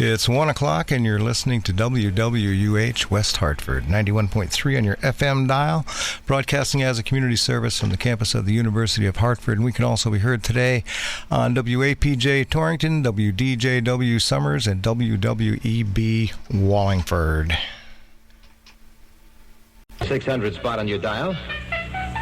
It's 1 o'clock and you're listening to WWUH West Hartford, 91.3 on your FM dial, broadcasting as a community service from the campus of the University of Hartford. And we can also be heard today on WAPJ Torrington, WDJW Summers, and WWEB Wallingford. 600 spot on your dial.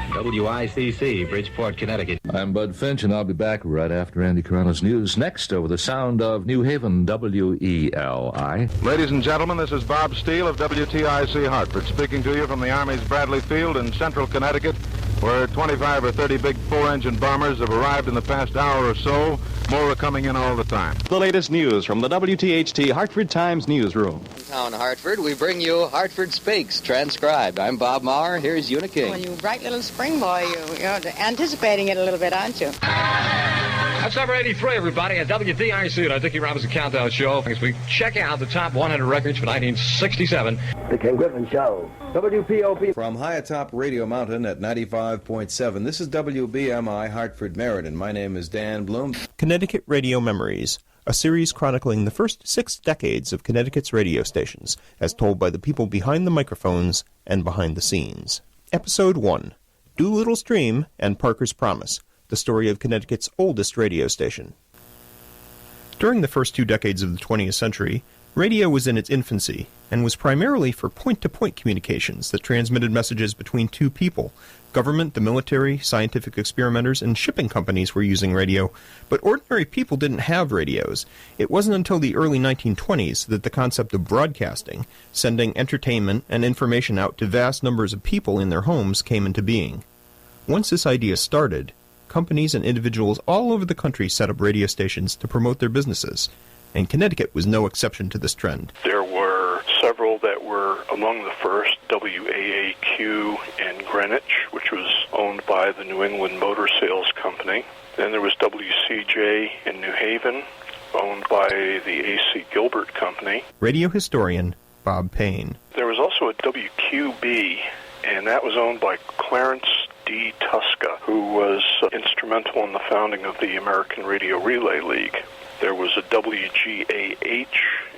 WICC, Bridgeport, Connecticut. I'm Bud Finch, and I'll be back right after Andy Carano's news. Next, over the sound of New Haven, WELI. Ladies and gentlemen, this is Bob Steele of WTIC Hartford, speaking to you from the Army's Bradley Field in central Connecticut, where 25 or 30 big four-engine bombers have arrived in the past hour or so. More are coming in all the time. The latest news from the WTHT Hartford Times newsroom. In town Hartford, we bring you Hartford Speaks, transcribed. I'm Bob Maurer. Here's Una King. Well, you bright little spring boy, you're anticipating it a little bit, aren't you? That's number 83, everybody, at WDRC, our Dickie Robinson Countdown Show. As we check out the top 100 records for 1967. The Ken Griffin Show. WPOP. From high atop Radio Mountain at 95.7, this is WBMI Hartford, Meriden. My name is Dan Bloom. Connecticut Radio Memories, a series chronicling the first 6 decades of Connecticut's radio stations, as told by the people behind the microphones and behind the scenes. Episode 1, Doolittle's Dream and Parker's Promise, the story of Connecticut's oldest radio station. During the first 2 decades of the 20th century, radio was in its infancy and was primarily for point-to-point communications that transmitted messages between 2 people. Government, the military, scientific experimenters, and shipping companies were using radio, but ordinary people didn't have radios. It wasn't until the early 1920s that the concept of broadcasting, sending entertainment and information out to vast numbers of people in their homes, came into being. Once this idea started, companies and individuals all over the country set up radio stations to promote their businesses, and Connecticut was no exception to this trend. There were several that were among the first, WAAQ in Greenwich, which was owned by the New England Motor Sales Company. Then there was WCJ in New Haven, owned by the A.C. Gilbert Company. Radio historian Bob Payne. There was also a WQB, and that was owned by Clarence D. Tuska, who was instrumental in the founding of the American Radio Relay League. There was a WGAH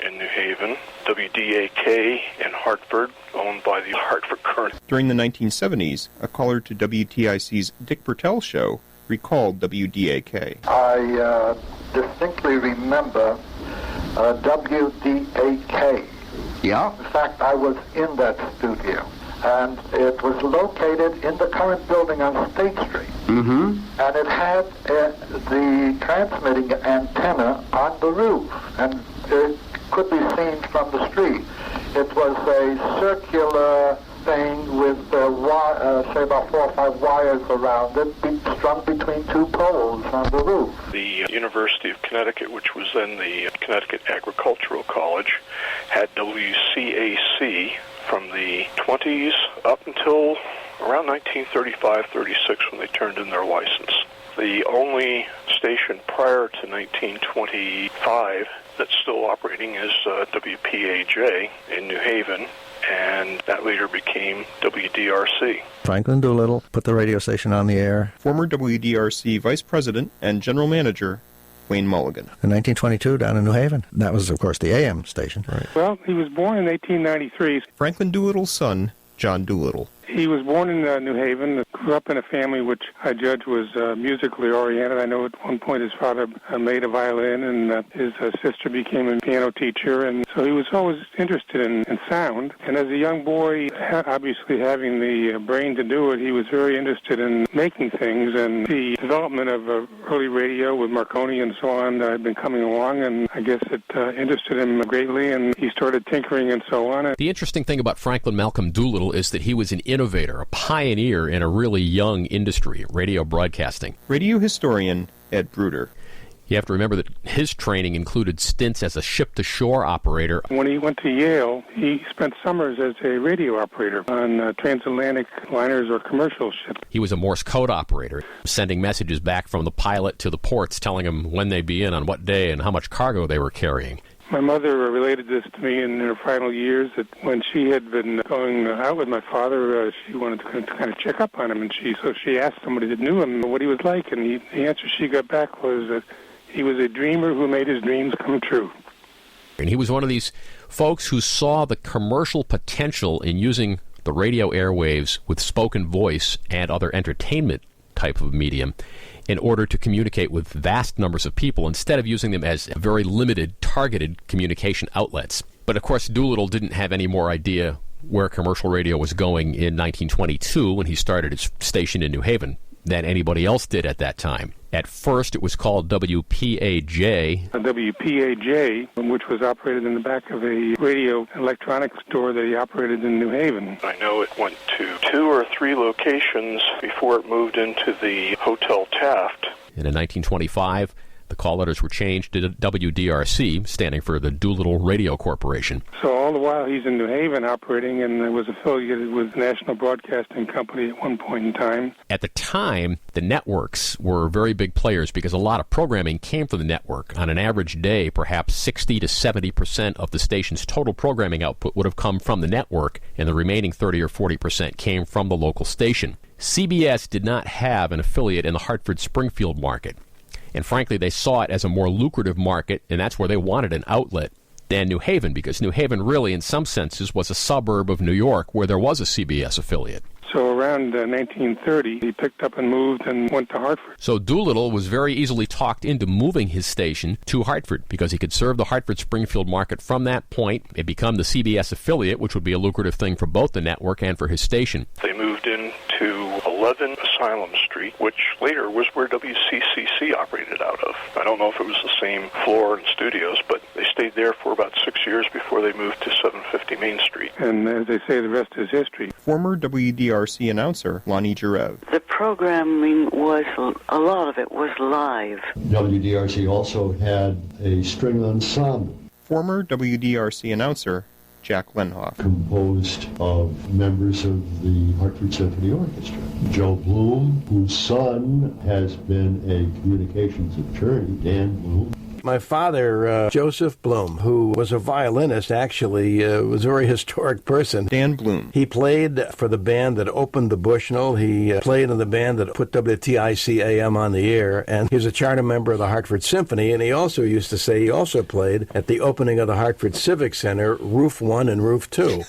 in New Haven, WDAK in Hartford, owned by the Hartford Current. During the 1970s, a caller to WTIC's Dick Bertel show recalled WDAK. I distinctly remember WDAK. Yeah? In fact, I was in that studio. And it was located in the current building on State Street. Mm-hmm. And it had the transmitting antenna on the roof, and it could be seen from the street. It was a circular thing with, say, about 4 or 5 wires around it, strung between 2 poles on the roof. The University of Connecticut, which was then the Connecticut Agricultural College, had WCAC from the 20s up until around 1935-36 when they turned in their license. The only station prior to 1925 that's still operating is WPAJ in New Haven, and that later became WDRC. Franklin Doolittle put the radio station on the air. Former WDRC Vice President and General Manager Wayne Mulligan. In 1922, down in New Haven. That was, of course, the AM station. Right. Well, he was born in 1893. Franklin Doolittle's son, John Doolittle. He was born in New Haven, grew up in a family which I judge was musically oriented. I know at one point his father made a violin, and his sister became a piano teacher, and so he was always interested in sound. And as a young boy, obviously having the brain to do it, he was very interested in making things, and the development of early radio with Marconi and so on had been coming along, and I guess it interested him greatly, and he started tinkering and so on. The interesting thing about Franklin Malcolm Doolittle is that he was an innovator, a pioneer in a really young industry, radio broadcasting. Radio historian Ed Bruder. You have to remember that his training included stints as a ship-to-shore operator. When he went to Yale, he spent summers as a radio operator on transatlantic liners or commercial ships. He was a Morse code operator, sending messages back from the pilot to the ports, telling them when they'd be in, on what day, and how much cargo they were carrying. My mother related this to me in her final years, that when she had been going out with my father, she wanted to kind of check up on him, and so she asked somebody that knew him what he was like, and the answer she got back was that he was a dreamer who made his dreams come true. And he was one of these folks who saw the commercial potential in using the radio airwaves with spoken voice and other entertainment type of medium in order to communicate with vast numbers of people instead of using them as very limited, targeted communication outlets. But of course, Doolittle didn't have any more idea where commercial radio was going in 1922 when he started his station in New Haven than anybody else did at that time. At first, it was called WPAJ. WPAJ, which was operated in the back of a radio electronics store that he operated in New Haven. I know it went to 2 or 3 locations before it moved into the Hotel Taft. And in 1925, the call letters were changed to WDRC, standing for the Doolittle Radio Corporation. So all the while he's in New Haven operating and was affiliated with National Broadcasting Company at one point in time. At the time, the networks were very big players because a lot of programming came from the network. On an average day, perhaps 60 to 70% of the station's total programming output would have come from the network, and the remaining 30 or 40% came from the local station. CBS did not have an affiliate in the Hartford-Springfield market. And frankly, they saw it as a more lucrative market, and that's where they wanted an outlet than New Haven, because New Haven really, in some senses, was a suburb of New York where there was a CBS affiliate. So around 1930, he picked up and moved and went to Hartford. So Doolittle was very easily talked into moving his station to Hartford because he could serve the Hartford-Springfield market from that point and become the CBS affiliate, which would be a lucrative thing for both the network and for his station. They moved into 11 Asylum Street, which later was where WCCC operated out of. I don't know if it was the same floor and studios, but they stayed there for about 6 years before they moved to 750 Main Street. And as they say, the rest is history. Former WDRC announcer Lonnie Jarev. The programming was, a lot of it was live. WDRC also had a string ensemble. Former WDRC announcer Jack Lenhoff. Composed of members of the Hartford Symphony Orchestra. Joe Bloom, whose son has been a communications attorney, Dan Bloom. My father, Joseph Bloom, who was a violinist, actually, was a very historic person. Dan Bloom. He played for the band that opened the Bushnell. He played in the band that put WTIC AM on the air, and he was a charter member of the Hartford Symphony, and he also used to say he also played at the opening of the Hartford Civic Center, Roof 1 and Roof 2.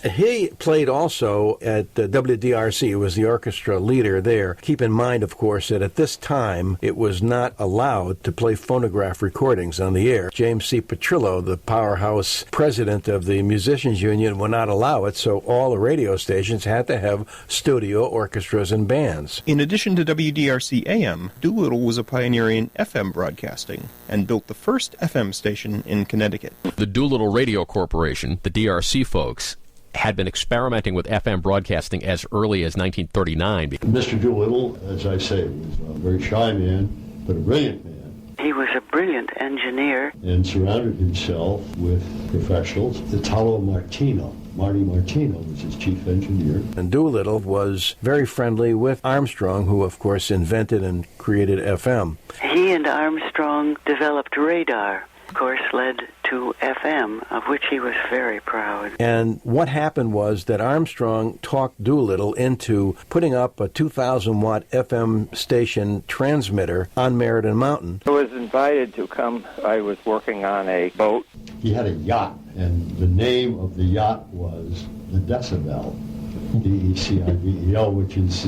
He played also at WDRC. He was the orchestra leader there. Keep in mind, of course, that at this time, it was not allowed to play phonograph recordings on the air. James C. Petrillo, the powerhouse president of the Musicians Union, would not allow it, so all the radio stations had to have studio orchestras and bands. In addition to WDRC AM, Doolittle was a pioneer in FM broadcasting and built the first FM station in Connecticut. The Doolittle Radio Corporation, the DRC folks, had been experimenting with FM broadcasting as early as 1939. Mr. Doolittle, as I say, was a very shy man, but a brilliant man. He was a brilliant engineer. And surrounded himself with professionals. Italo Martino. Marty Martino was his chief engineer. And Doolittle was very friendly with Armstrong, who, of course, invented and created FM. He and Armstrong developed radar. Of course, led to FM, of which he was very proud. And what happened was that Armstrong talked Doolittle into putting up a 2,000-watt FM station transmitter on Meriden Mountain. I was invited to come. I was working on a boat. He had a yacht, and the name of the yacht was the Decibel. DECIBEL, which is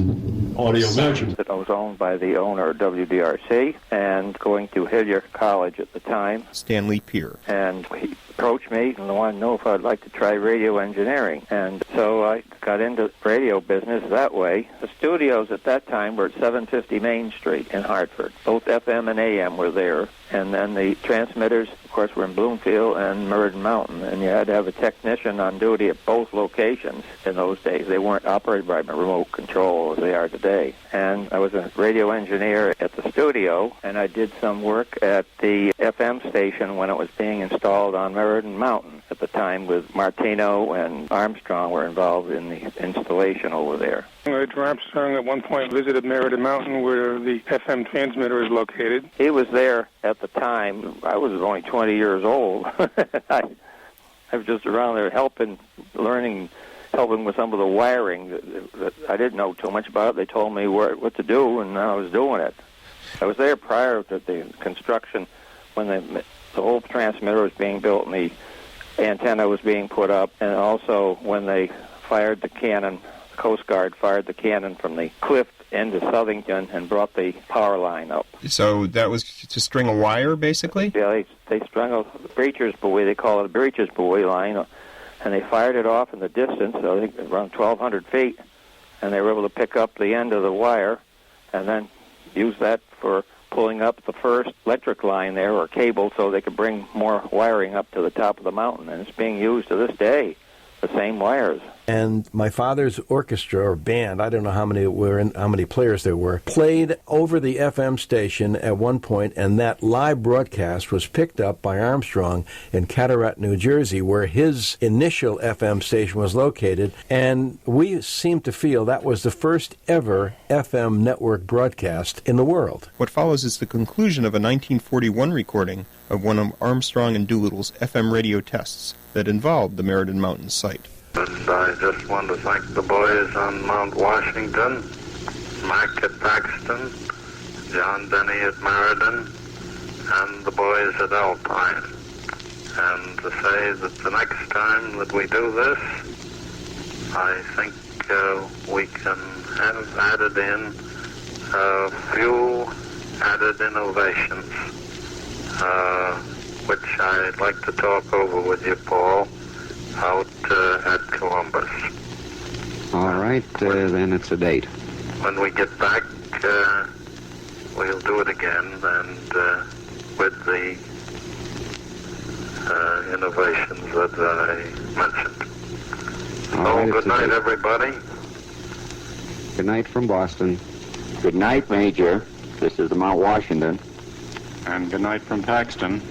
audio measurement. It was owned by the owner of WDRC and going to Hilliard College at the time. Stanley Peer. And he approached me and wanted to know if I'd like to try radio engineering. And so I got into radio business that way. The studios at that time were at 750 Main Street in Hartford. Both FM and AM were there. And then the transmitters, of course, were in Bloomfield and Meriden Mountain. And you had to have a technician on duty at both locations in those days. They weren't operated by remote control as they are today. And I was a radio engineer at the studio, and I did some work at the FM station when it was being installed on Meriden Mountain at the time, with Martino and Armstrong were involved in the installation over there. Armstrong at one point visited Meriden Mountain where the FM transmitter is located. He was there at the time. I was only 20 years old. I was just around there helping with some of the wiring that I didn't know too much about. They told me what to do, and I was doing it. I was there prior to the construction when they the whole transmitter was being built and the antenna was being put up, and also when they fired the cannon, the Coast Guard fired the cannon from the cliff into Southington and brought the power line up. So that was to string a wire, basically? Yeah, they strung a breacher's buoy, they call it a breacher's buoy line, and they fired it off in the distance, I think around 1,200 feet, and they were able to pick up the end of the wire and then use that for pulling up the first electric line there, or cable, so they could bring more wiring up to the top of the mountain, and it's being used to this day, the same wires. And my father's orchestra or band, I don't know how many were and how many players there were, played over the FM station at one point, and that live broadcast was picked up by Armstrong in Cataract, New Jersey, where his initial FM station was located, and we seem to feel that was the first ever FM network broadcast in the world. What follows is the conclusion of a 1941 recording of one of Armstrong and Doolittle's FM radio tests that involved the Meriden Mountains site. And I just want to thank the boys on Mount Washington, Mac at Paxton, John Denny at Meriden, and the boys at Alpine. And to say that the next time that we do this, I think we can have added in a few added innovations, which I'd like to talk over with you, Paul, out at Columbus. All right, then it's a date. When we get back, we'll do it again, and with the innovations that I mentioned. All right, good night, everybody. Good night from Boston. Good night, Major. This is the Mount Washington. And good night from Paxton.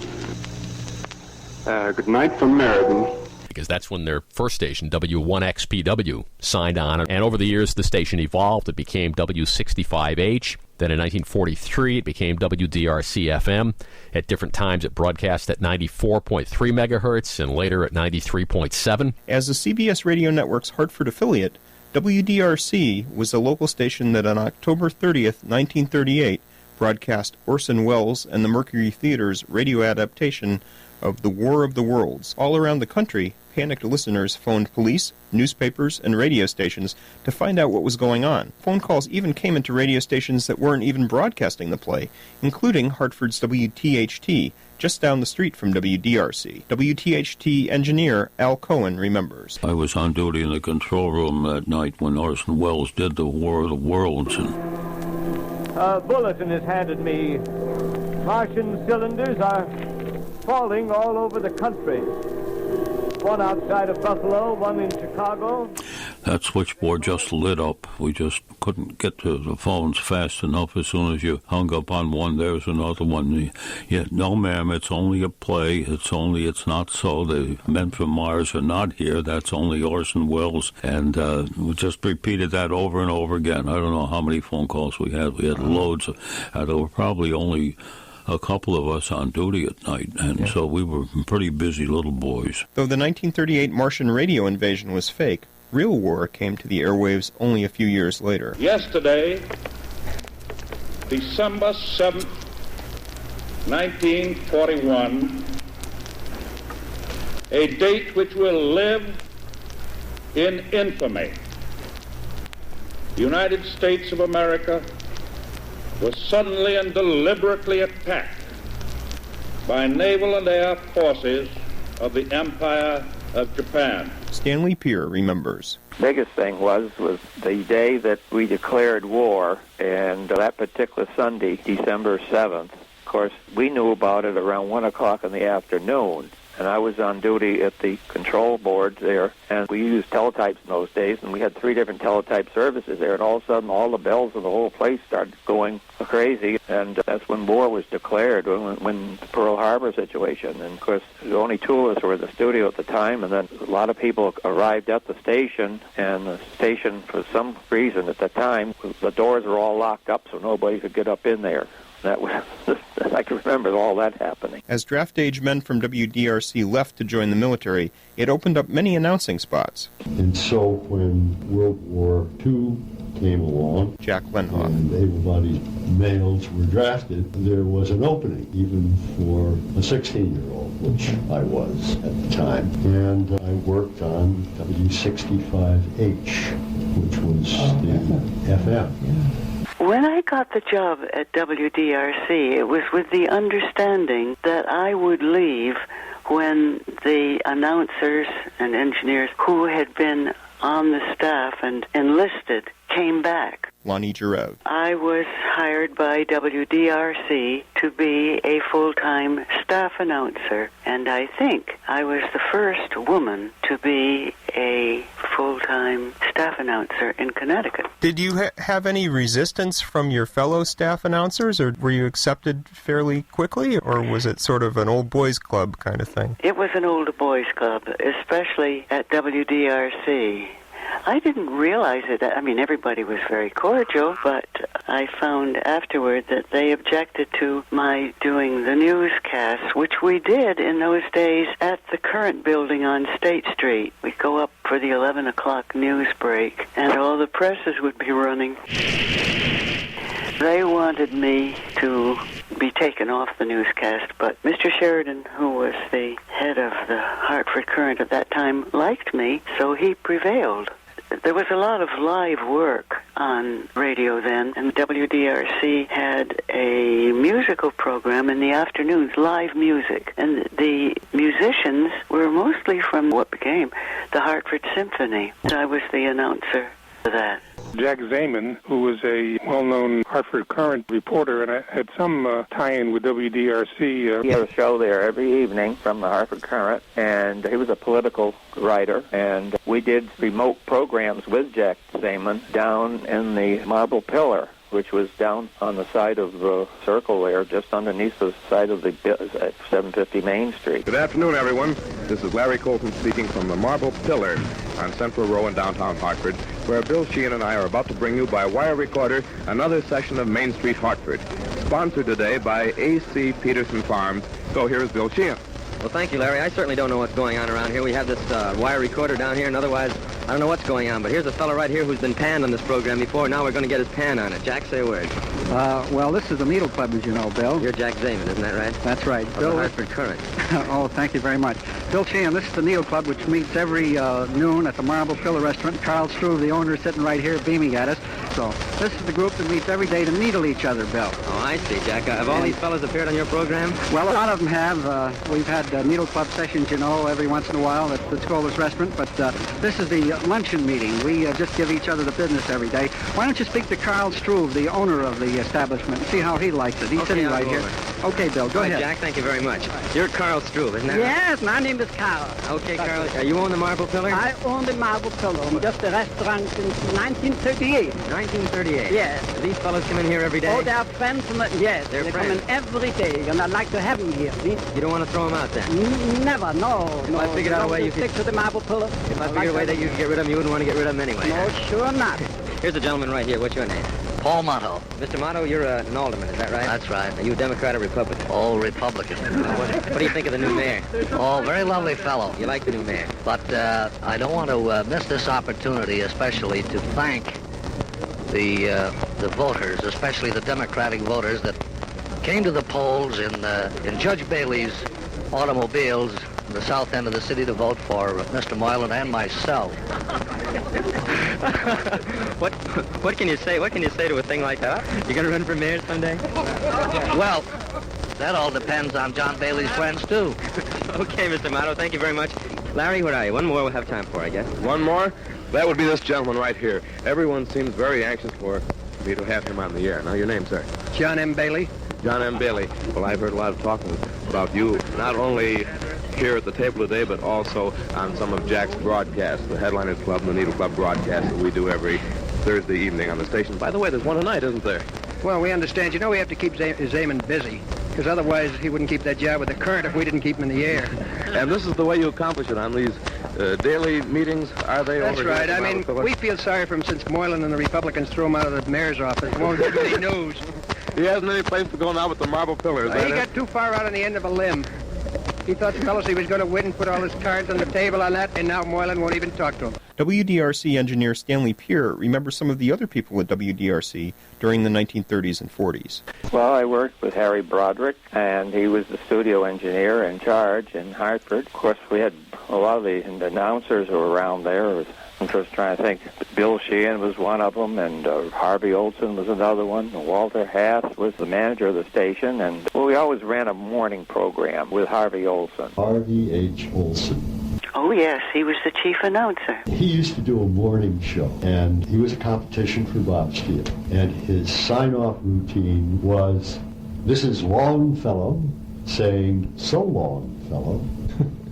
Good night from Meriden. Because that's when their first station, W1XPW, signed on. And over the years, the station evolved. It became W65H. Then in 1943, it became WDRC FM. At different times, it broadcast at 94.3 megahertz and later at 93.7. As the CBS Radio Network's Hartford affiliate, WDRC was a local station that on October 30th, 1938, broadcast Orson Welles and the Mercury Theater's radio adaptation of The War of the Worlds. All around the country, panicked listeners phoned police, newspapers, and radio stations to find out what was going on. Phone calls even came into radio stations that weren't even broadcasting the play, including Hartford's WTHT, just down the street from WDRC. WTHT engineer Al Cohen remembers. I was on duty in the control room that night when Orson Welles did The War of the Worlds. A bulletin is handed me. Martian cylinders are falling all over the country. One outside of Buffalo, one in Chicago. That switchboard just lit up. We just couldn't get to the phones fast enough. As soon as you hung up on one, there's another one. Yeah, no, ma'am, it's only a play. It's not so. The men from Mars are not here. That's only Orson Welles. And we just repeated that over and over again. I don't know how many phone calls we had. We had loads. There were probably only a couple of us on duty at night, and so we were pretty busy little boys. Though the 1938 Martian radio invasion was fake, real war came to the airwaves only a few years later. Yesterday, December 7th, 1941, a date which will live in infamy. The United States of America was suddenly and deliberately attacked by naval and air forces of the Empire of Japan. Stanley Peer remembers. Biggest thing was the day that we declared war, and that particular Sunday, December 7th, of course, we knew about it around 1 o'clock in the afternoon. And I was on duty at the control board there, and we used teletypes in those days, and we had 3 different teletype services there, and all of a sudden all the bells of the whole place started going crazy, and that's when war was declared, when the Pearl Harbor situation. And of course, only 2 of us were in the studio at the time, and then a lot of people arrived at the station, and the station, for some reason at the time, the doors were all locked up so nobody could get up in there. That was, I can remember all that happening. As draft-age men from WDRC left to join the military, it opened up many announcing spots. And so when World War II came along. Jack Lenhoff. And able-bodied males were drafted. There was an opening, even for a 16-year-old, which I was at the time. And I worked on W65H, which was the FM. When I got the job at WDRC, it was with the understanding that I would leave when the announcers and engineers who had been on the staff and enlisted came back. Lonnie Giroux. I was hired by WDRC to be a full-time staff announcer, and I think I was the first woman to be a full-time staff announcer in Connecticut. Did you have any resistance from your fellow staff announcers, or were you accepted fairly quickly, or was it sort of an old boys club kind of thing? It was an old boys club, especially at WDRC. I didn't realize it. I mean, everybody was very cordial, but I found afterward that they objected to my doing the newscasts, which we did in those days at the current building on State Street. We'd go up for the 11 o'clock news break, and all the presses would be running. They wanted me to be taken off the newscast, but Mr. Sheridan, who was the head of the Hartford Current at that time, liked me, so he prevailed. There was a lot of live work on radio then, and WDRC had a musical program in the afternoons, live music. And the musicians were mostly from what became the Hartford Symphony. I was the announcer for that. Jack Zeman, who was a well-known Hartford Current reporter, and I had some tie-in with WDRC. He had a show there every evening from the Hartford Current, and he was a political writer, and we did remote programs with Jack Zeman down in the Marble Pillar, which was down on the side of the circle there, just underneath the side of the 750 Main Street. Good afternoon, everyone. This is Larry Colton speaking from the Marble Pillar on Central Row in downtown Hartford, where Bill Sheehan and I are about to bring you by wire recorder another session of Main Street Hartford, sponsored today by A.C. Peterson Farms. So here is Bill Sheehan. Well, thank you, Larry. I certainly don't know what's going on around here. We have this wire recorder down here, and otherwise, I don't know what's going on. But here's a fellow right here who's been panned on this program before. Now we're going to get his pan on it. Jack, say a word. Well, this is the Needle Club, as you know, Bill. You're Jack Zeman, isn't that right? That's right. Of Bill, the Hartford Current. Oh, thank you very much. Bill Sheehan, this is the Needle Club, which meets every noon at the Marble Pillar restaurant. Carl Struve, the owner, is sitting right here beaming at us. So this is the group that meets every day to needle each other, Bill. Oh, I see, Jack. Have all these fellows appeared on your program? Well, a lot of them have. We've had Needle Club sessions, you know, every once in a while at the Scola's restaurant. But this is the luncheon meeting. We just give each other the business every day. Why don't you speak to Carl Struve, the owner of the establishment, and see how he likes it. He's sitting right here. Okay, Bill, go ahead. Jack, thank you very much. You're Carl Struve, isn't that right? Yes, my name is Carl. Okay, Carl. You own the Marble Pillar? I own the Marble Pillar. Just a restaurant since 1938. 1938? Yes. These fellows come in here every day? Oh, they're friends from yes. They're they friends. come in every day, and I'd like to have them here, see? You don't want to throw them out then? Never, no. If I figured out a way you stick could... to the Marble Pillar. If I figured a way that you could get rid of them, you wouldn't want to get rid of them anyway. No, sure not. Here's a gentleman right here. What's your name? Paul Motto. Mr. Motto, you're an alderman, is that right? That's right. Are you a Democrat or Republican? Oh, Republican. What do you think of the new mayor? Oh, very lovely fellow. You like the new mayor? But I don't want to miss this opportunity, especially to thank the voters, especially the Democratic voters that came to the polls in Judge Bailey's automobiles in the south end of the city to vote for Mr. Moylan and myself. What can you say? What can you say to a thing like that? You gonna run for mayor someday? Well, that all depends on John Bailey's friends too. Okay, Mr. Motto, thank you very much. Larry, where are you? One more we'll have time for, I guess. One more? That would be this gentleman right here. Everyone seems very anxious for me to have him on the air. Now, your name, sir? John M. Bailey. John M. Bailey. Well, I've heard a lot of talking about you, not only here at the table today, but also on some of Jack's broadcasts, the Headliners Club and the Needle Club broadcasts that we do every Thursday evening on the station. By the way, there's one tonight, isn't there? Well, we understand. You know, we have to keep Zeman busy, because otherwise he wouldn't keep that job with the Current if we didn't keep him in the air. And this is the way you accomplish it on these daily meetings, are they? That's over right. here? I mean, we feel sorry for him since Moylan and the Republicans threw him out of the mayor's office. Won't give any news. He hasn't any place to go now but the Marble Pillar. He got too far out on the end of a limb. He thought the fellows he was going to win and put all his cards on the table on that, and now Moylan won't even talk to him. WDRC engineer Stanley Peer remembers some of the other people at WDRC during the 1930s and 40s. Well, I worked with Harry Broderick, and he was the studio engineer in charge in Hartford. Of course, we had a lot of the announcers who were around there. I'm just trying to think. Bill Sheehan was one of them, and Harvey Olson was another one. Walter Hath was the manager of the station, and we always ran a morning program with Harvey Olson. Harvey H. Olson. Oh, yes, he was the chief announcer. He used to do a morning show, and he was a competition for Bobsfield. And his sign-off routine was, this is Longfellow saying, so long, fellow,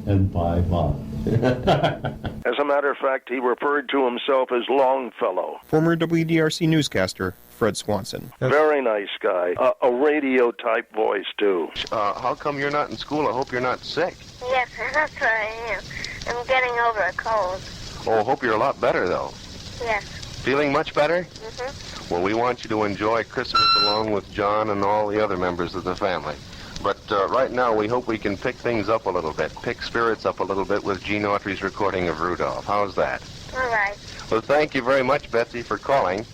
and bye-bye. As a matter of fact, he referred to himself as Longfellow. Former WDRC newscaster Fred Swanson. Very nice guy. A radio-type voice, too. How come you're not in school? I hope you're not sick. Yes, that's what I am. I'm getting over a cold. Oh, hope you're a lot better, though. Yes. Feeling much better? Mm-hmm. Well, we want you to enjoy Christmas along with John and all the other members of the family. But right now, we hope we can pick things up a little bit, pick spirits up a little bit with Gene Autry's recording of Rudolph. How's that? All right. Well, thank you very much, Betsy, for calling.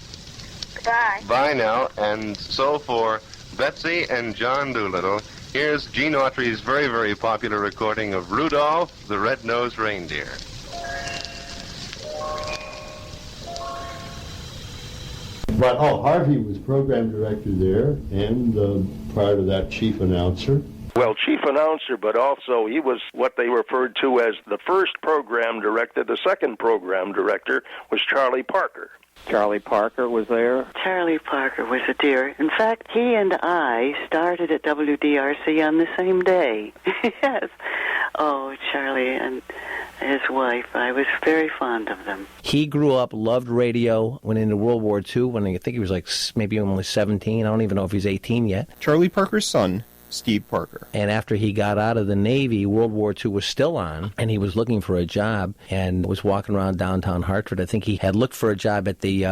Goodbye. Bye now. And so for Betsy and John Doolittle, here's Gene Autry's very, very popular recording of Rudolph the Red-Nosed Reindeer. But, Harvey was program director there, and prior to that, chief announcer. Well, chief announcer, but also he was what they referred to as the first program director. The second program director was Charlie Parker. Charlie Parker was there. Charlie Parker was a dear. In fact, he and I started at WDRC on the same day. Yes. Oh, Charlie and his wife, I was very fond of them. He grew up, loved radio, went into World War II when I think he was like maybe only 17. I don't even know if he's 18 yet. Charlie Parker's son, Steve Parker. And after he got out of the Navy, World War II was still on, and he was looking for a job and was walking around downtown Hartford. I think he had looked for a job at the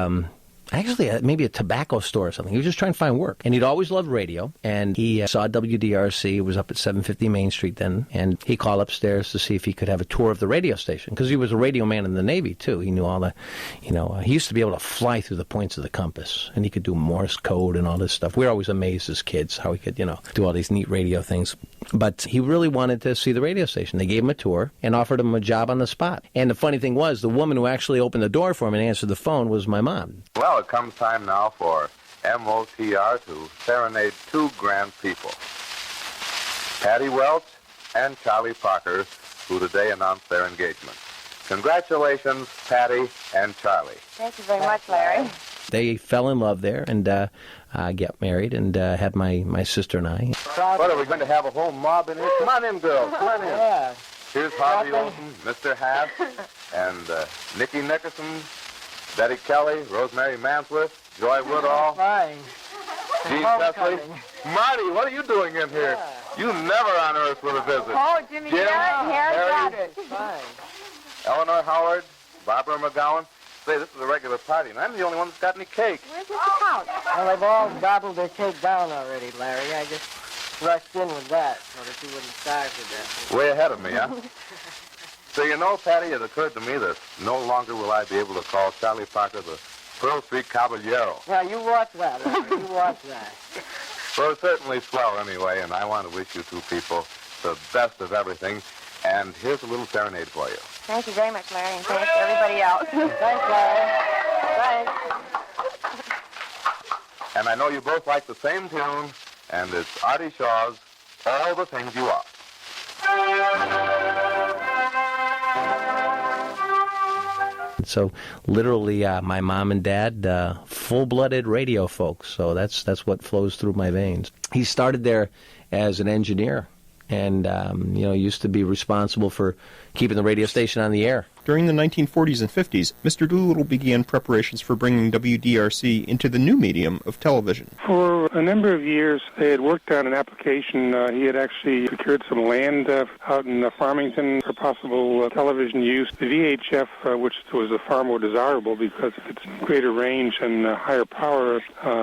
actually, maybe a tobacco store or something. He was just trying to find work. And he'd always loved radio. And he saw WDRC. It was up at 750 Main Street then. And he called upstairs to see if he could have a tour of the radio station. Because he was a radio man in the Navy, too. He knew all the, he used to be able to fly through the points of the compass. And he could do Morse code and all this stuff. We were always amazed as kids how he could, do all these neat radio things. But he really wanted to see the radio station. They gave him a tour and offered him a job on the spot. And the funny thing was, the woman who actually opened the door for him and answered the phone was my mom. Well, it comes time now for MOTR to serenade two grand people, Patty Welch and Charlie Parker, who today announced their engagement. Congratulations, Patty and Charlie. Thank you very much, Larry. They fell in love there and got married and had my sister and I. What, are we going to have a whole mob in here? Come on in, girls. Come on in. Yeah. Here's Harvey Olson, Mr. Haas, and Nikki Nickerson, Betty Kelly, Rosemary Mansworth, Joy Woodall, Fine. Gene Presley. Marty, what are you doing in here? You never on Earth with a visit. Oh, Jimmy, Jim, Harry, Fine. Eleanor Howard, Barbara McGowan. Say, this is a regular party, and I'm the only one that's got any cake. Where's the couch? Well, they've all gobbled their cake down already, Larry. I just rushed in with that so that you wouldn't starve to death. Way ahead of me, huh? So, Patty, it occurred to me that no longer will I be able to call Charlie Parker the Pearl Street Caballero. Now, you watch that, Larry. You watch that. Well, it's certainly swell anyway, and I want to wish you two people the best of everything. And here's a little serenade for you. Thank you very much, Larry, and thanks to everybody else. Thanks, Larry. Thanks. And I know you both like the same tune, and it's Artie Shaw's All the Things You Are. So literally, my mom and dad, full-blooded radio folks. So that's what flows through my veins. He started there as an engineer, and used to be responsible for keeping the radio station on the air. During the 1940s and 50s, Mr. Doolittle began preparations for bringing WDRC into the new medium of television. For a number of years, they had worked on an application. He had actually procured some land out in Farmington for possible television use. The VHF, which was far more desirable because of its greater range and higher power,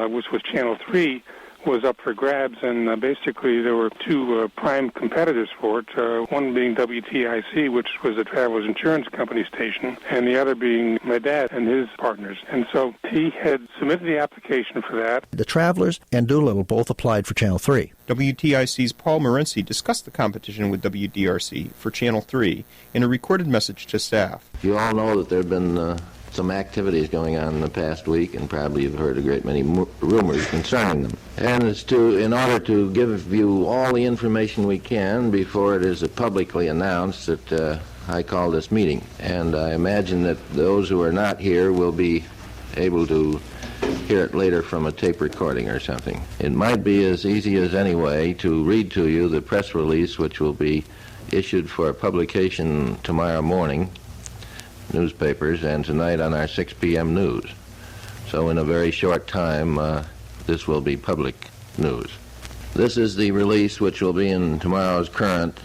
which was Channel 3, was up for grabs, and basically there were two prime competitors for it, one being WTIC, which was a traveler's insurance company station, and the other being my dad and his partners. And so he had submitted the application for that. The Travelers and Doolittle both applied for Channel 3. WTIC's Paul Morency discussed the competition with WDRC for Channel 3 in a recorded message to staff. You all know that there have been some activities going on in the past week, and probably you've heard a great many rumors concerning them. And it's in order to give you all the information we can before it is publicly announced that I call this meeting. And I imagine that those who are not here will be able to hear it later from a tape recording or something. It might be as easy as any way to read to you the press release, which will be issued for publication tomorrow morning, newspapers, and tonight on our 6 p.m. news. So in a very short time, this will be public news. This is the release which will be in tomorrow's Current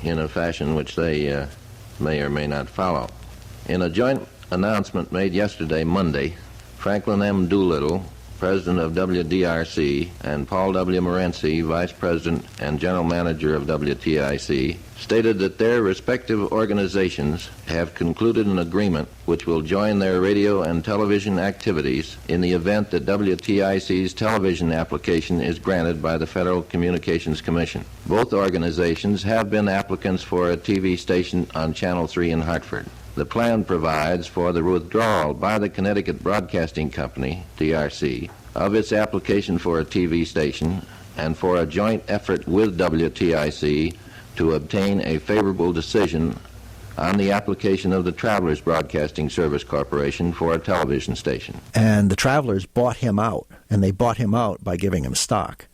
in a fashion which they may or may not follow. In a joint announcement made yesterday, Monday, Franklin M. Doolittle, President of WDRC, and Paul W. Morency, Vice President and General Manager of WTIC, stated that their respective organizations have concluded an agreement which will join their radio and television activities in the event that WTIC's television application is granted by the Federal Communications Commission. Both organizations have been applicants for a TV station on Channel 3 in Hartford. The plan provides for the withdrawal by the Connecticut Broadcasting Company, DRC, of its application for a TV station and for a joint effort with WTIC to obtain a favorable decision on the application of the Travelers Broadcasting Service Corporation for a television station. And the Travelers bought him out, and they bought him out by giving him stock.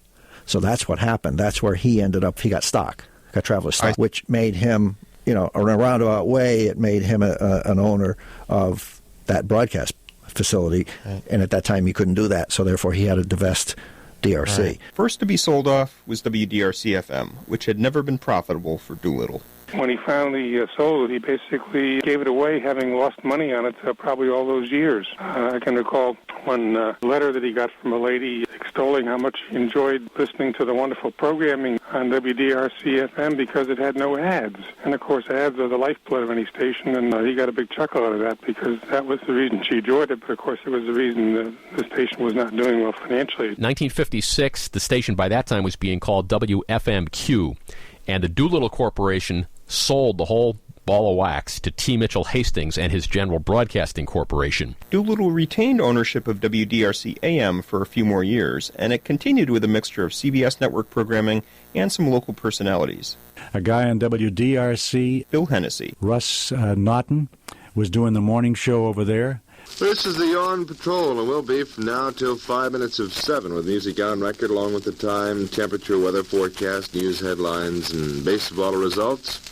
So that's what happened. That's where he ended up. He got stock, got Travelers stock, which made him, in a roundabout way, it made him an owner of that broadcast facility. Right. And at that time, he couldn't do that, so therefore he had to divest DRC. Right. First to be sold off was WDRC FM, which had never been profitable for Doolittle. When he finally sold it, he basically gave it away, having lost money on it probably all those years. I can recall one letter that he got from a lady extolling how much he enjoyed listening to the wonderful programming on WDRC FM because it had no ads. And, of course, ads are the lifeblood of any station, and he got a big chuckle out of that because that was the reason she enjoyed it, but, of course, it was the reason the station was not doing well financially. 1956, the station by that time was being called WFMQ, and the Doolittle Corporation sold the whole ball of wax to T. Mitchell Hastings and his General Broadcasting Corporation. Doolittle retained ownership of WDRC AM for a few more years, and it continued with a mixture of CBS network programming and some local personalities. A guy on WDRC, Bill Hennessy. Russ Naughton, was doing the morning show over there. This is the On Patrol, and we'll be from now till 5 minutes of 7 with music on record along with the time, temperature, weather forecast, news headlines, and baseball results.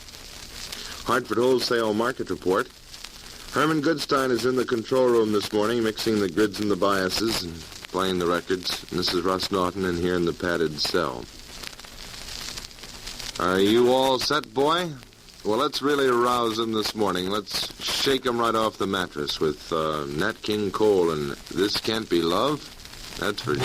Hartford Wholesale Market Report. Herman Goodstein is in the control room this morning, mixing the grids and the biases and playing the records. And this is Russ Naughton in here in the padded cell. Are you all set, boy? Well, let's really arouse them this morning. Let's shake them right off the mattress with Nat King Cole and This Can't Be Love. That's for sure.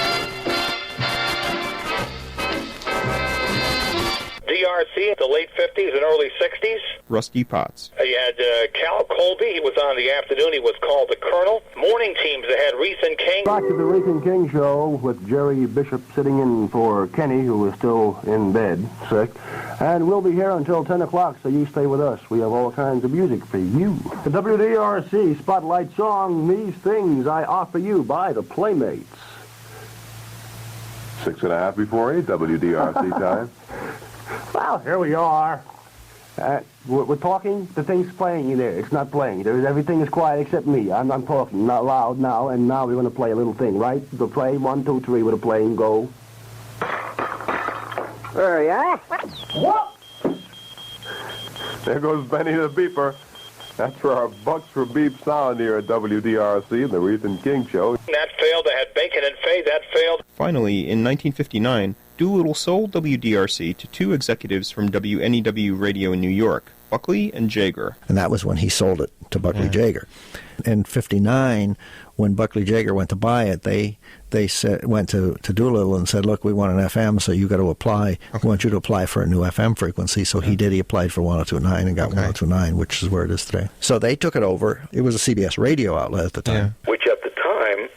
DRC, the late 50s and early 60s. Rusty Potts. You had Cal Colby. He was on the afternoon. He was called the Colonel. Morning teams that had Reese and King. Back to the Reese and King show with Jerry Bishop sitting in for Kenny, who is still in bed, sick. And we'll be here until 10 o'clock, so you stay with us. We have all kinds of music for you. The WDRC Spotlight song, These Things I Offer You by the Playmates. 6:30 before 8, WDRC time. Well, here we are. We're talking. The thing's playing there. It's not playing. Everything is quiet except me. I'm talking not loud now, and now we're going to play a little thing, right? We'll play 1, 2, 3 with a playing go. There you are. What? There goes Benny the Beeper. That's for our Bucks for Beep sound here at WDRC, the Reese and King Show. That failed. They had Bacon and Faye. That failed. Finally, in 1959, Doolittle sold WDRC to two executives from WNEW Radio in New York, Buckley and Jager. And that was when he sold it to Buckley Jager. In 59, when Buckley Jaeger went to buy it, they went to Doolittle and said, look, we want an FM, so you got to apply. We want you to apply for a new FM frequency. So he did. He applied for 102.9 and got 102.9, which is where it is today. So they took it over. It was a CBS radio outlet at the time. Which at the time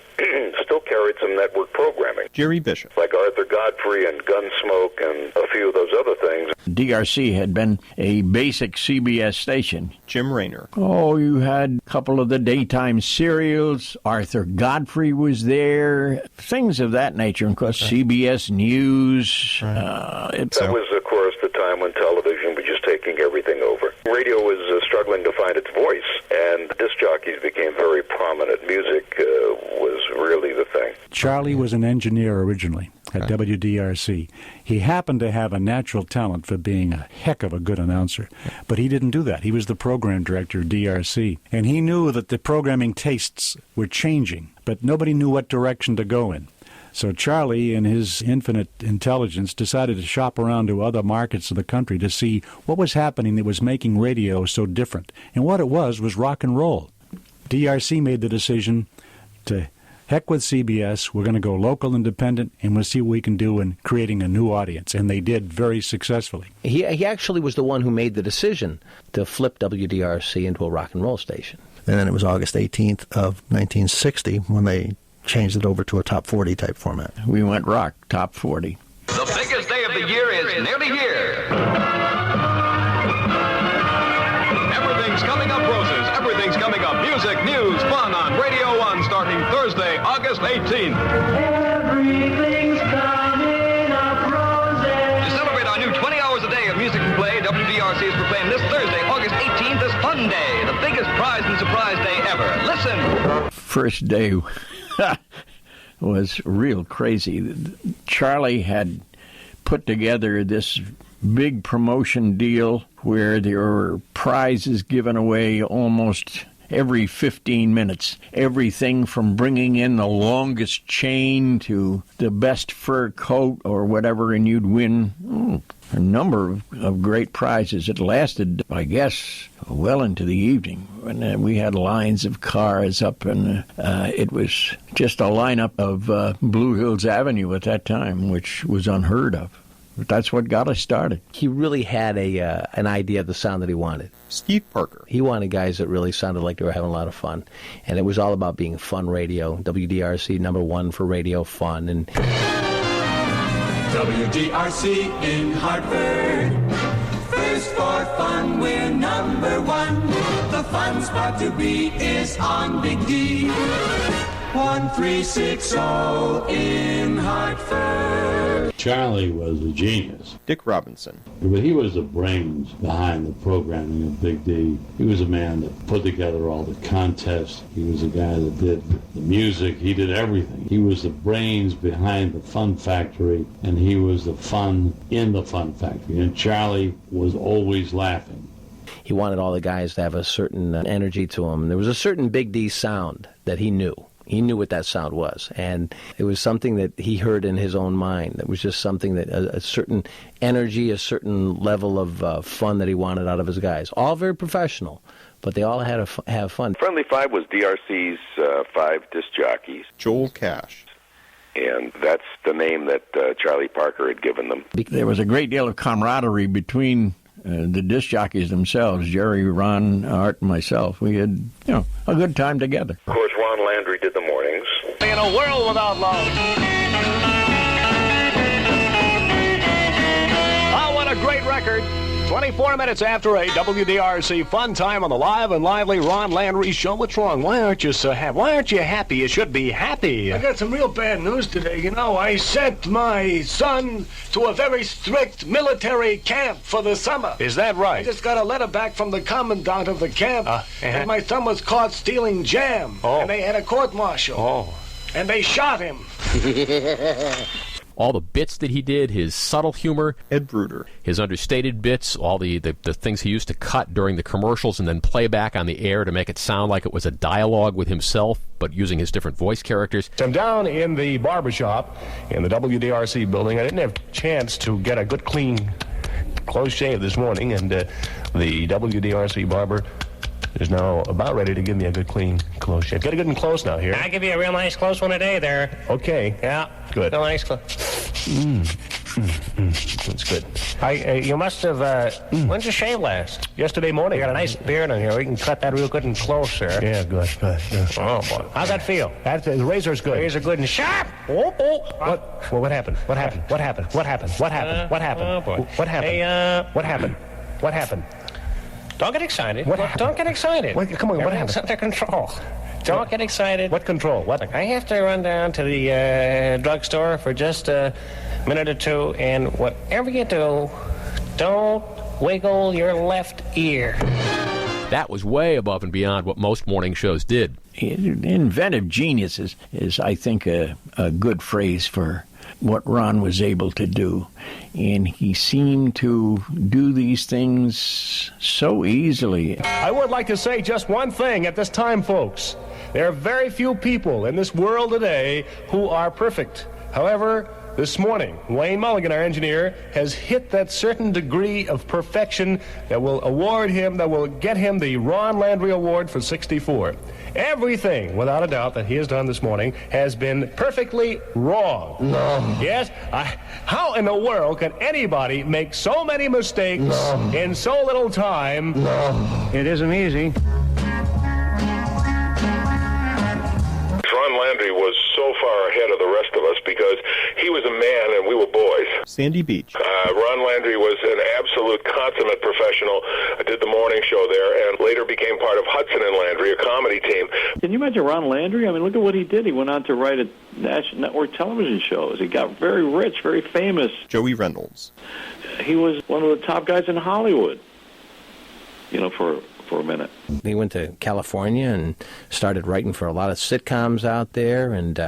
still carried some network programming. Jerry Bishop. Like Arthur Godfrey and Gunsmoke and a few of those other things. DRC had been a basic CBS station. Jim Raynor. Oh, you had a couple of the daytime serials. Arthur Godfrey was there. Things of that nature. Of course, CBS News. That was, of course, the time when television was just taking everything over. Radio was struggling to find its voice, and disc jockeys became very prominent. Music was really the thing. Charlie was an engineer originally at WDRC. He happened to have a natural talent for being a heck of a good announcer, but he didn't do that. He was the program director of DRC, and he knew that the programming tastes were changing, but nobody knew what direction to go in. So Charlie, in his infinite intelligence, decided to shop around to other markets of the country to see what was happening that was making radio so different. And what it was rock and roll. DRC made the decision to heck with CBS, we're going to go local independent, and we'll see what we can do in creating a new audience. And they did very successfully. He actually was the one who made the decision to flip WDRC into a rock and roll station. And then it was August 18th of 1960 when they changed it over to a top 40 type format. We went rock, top 40. The biggest day of the year is nearly here. Everything's coming up roses. Everything's coming up music, news, fun on Radio 1 starting Thursday, August 18th. Everything's coming up roses. To celebrate our new 20 hours a day of music and play, WDRC is proclaimed this Thursday, August 18th, as Fun Day, the biggest prize and surprise day ever. Listen. First day was real crazy. Charlie had put together this big promotion deal where there were prizes given away almost every 15 minutes. Everything from bringing in the longest chain to the best fur coat or whatever, and you'd win a number of great prizes. It lasted, I guess, well into the evening. And we had lines of cars up, and it was just a lineup of Blue Hills Avenue at that time, which was unheard of. But that's what got us started. He really had an idea of the sound that he wanted. Steve Parker. He wanted guys that really sounded like they were having a lot of fun. And it was all about being fun radio. WDRC, #1 for radio fun. And WDRC in Hartford. First for fun, we're #1. The fun spot to be is on Big D. 1360 in Hartford. Charlie was a genius. Dick Robinson. But he was the brains behind the programming of Big D. He was a man that put together all the contests. He was a guy that did the music. He did everything. He was the brains behind the Fun Factory, and he was the fun in the Fun Factory. And Charlie was always laughing. He wanted all the guys to have a certain energy to them. There was a certain Big D sound that he knew. He knew what that sound was, and it was something that he heard in his own mind. It was just something that a certain energy, a certain level of fun that he wanted out of his guys. All very professional, but they all had to have fun. Friendly Five was DRC's 5 disc jockeys. Joel Cash. And that's the name that Charlie Parker had given them. There was a great deal of camaraderie between the disc jockeys themselves, Jerry, Ron, Art, and myself. We had, a good time together. Of course, Landry did the mornings. In a world without love. Oh, what a great record. 24 minutes after 8, WDRC Fun Time on the live and lively Ron Landry Show. What's wrong? Why aren't you so happy? Why aren't you happy? You should be happy. I got some real bad news today. I sent my son to a very strict military camp for the summer. Is that right? I just got a letter back from the commandant of the camp, and my son was caught stealing jam, and they had a court-martial, and they shot him. All the bits that he did, his subtle humor, Ed Bruder, his understated bits, all the things he used to cut during the commercials and then play back on the air to make it sound like it was a dialogue with himself, but using his different voice characters. I'm down in the barbershop in the WDRC building. I didn't have a chance to get a good, clean, close shave this morning, and the WDRC barber is now about ready to give me a good, clean, close shave. Get a good and close now here. I'll give you a real nice close one today there. Okay. Yeah. Good. Real nice close. That's good. You must have, when's your shave last? Yesterday morning. You got a nice beard on here. We can cut that real good and close, sir. Yeah, good. Oh, boy. How's that feel? The razor's good. Razor good and sharp. What? Well, what happened? What happened? What happened? What happened? What happened? What happened? Oh, boy. What happened? Hey, What happened? What happened? Don't get excited. What happened? Don't get excited. Come on, what Everything's happened? under control. Don't get excited. What control? What? I have to run down to the drugstore for just a minute or two, and whatever you do, don't wiggle your left ear. That was way above and beyond what most morning shows did. Inventive genius is I think, a good phrase for what Ron was able to do. And he seemed to do these things so easily. I would like to say just one thing at this time, folks. There are very few people in this world today who are perfect. However, this morning, Wayne Mulligan, our engineer, has hit that certain degree of perfection that will get him the Ron Landry Award for 64. Everything, without a doubt, that he has done this morning has been perfectly wrong. No. Yes? How in the world can anybody make so many mistakes in so little time? No. It isn't easy. Ron Landry was so far ahead of the rest of us because he was a man and we were boys. Sandy Beach. Ron Landry was an absolute consummate professional. I did the morning show there and later became part of Hudson and Landry, a comedy team. Can you imagine Ron Landry? I mean, look at what he did. He went on to write national network television shows. He got very rich, very famous. Joey Reynolds. He was one of the top guys in Hollywood, for a minute. He went to California and started writing for a lot of sitcoms out there, and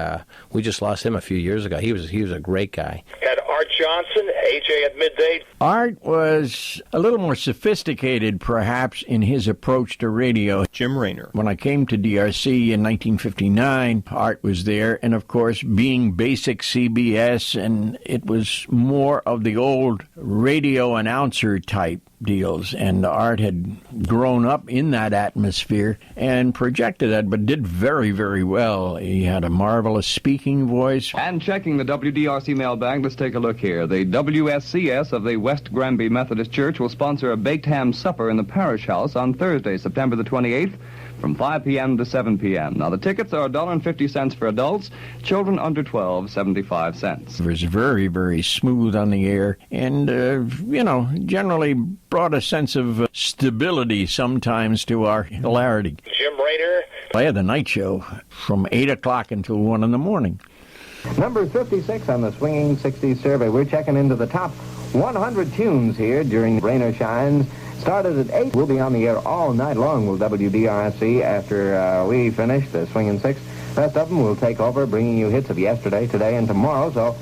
we just lost him a few years ago. He was a great guy. Had Art Johnson, AJ at midday. Art was a little more sophisticated, perhaps, in his approach to radio. Jim Raynor. When I came to DRC in 1959, Art was there, and of course, being basic CBS, and it was more of the old radio announcer type deals, and Art had grown up in that atmosphere and projected that, but did very, very well. He had a marvelous speaking voice. And checking the WDRC mailbag, let's take a look here. The WSCS of the West Granby Methodist Church will sponsor a baked ham supper in the parish house on Thursday, September the 28th, from 5 p.m. to 7 p.m. Now, the tickets are $1.50 for adults, children under 12, 75 cents. It was very, very smooth on the air and, generally brought a sense of stability sometimes to our hilarity. Jim Raynor. I had the night show from 8 o'clock until 1 in the morning. Number 56 on the Swinging 60s survey. We're checking into the top 100 tunes here during Raynor Shines. Started at 8. We'll be on the air all night long with WDRC after we finish the Swinging Six. The rest of them will take over, bringing you hits of yesterday, today, and tomorrow. So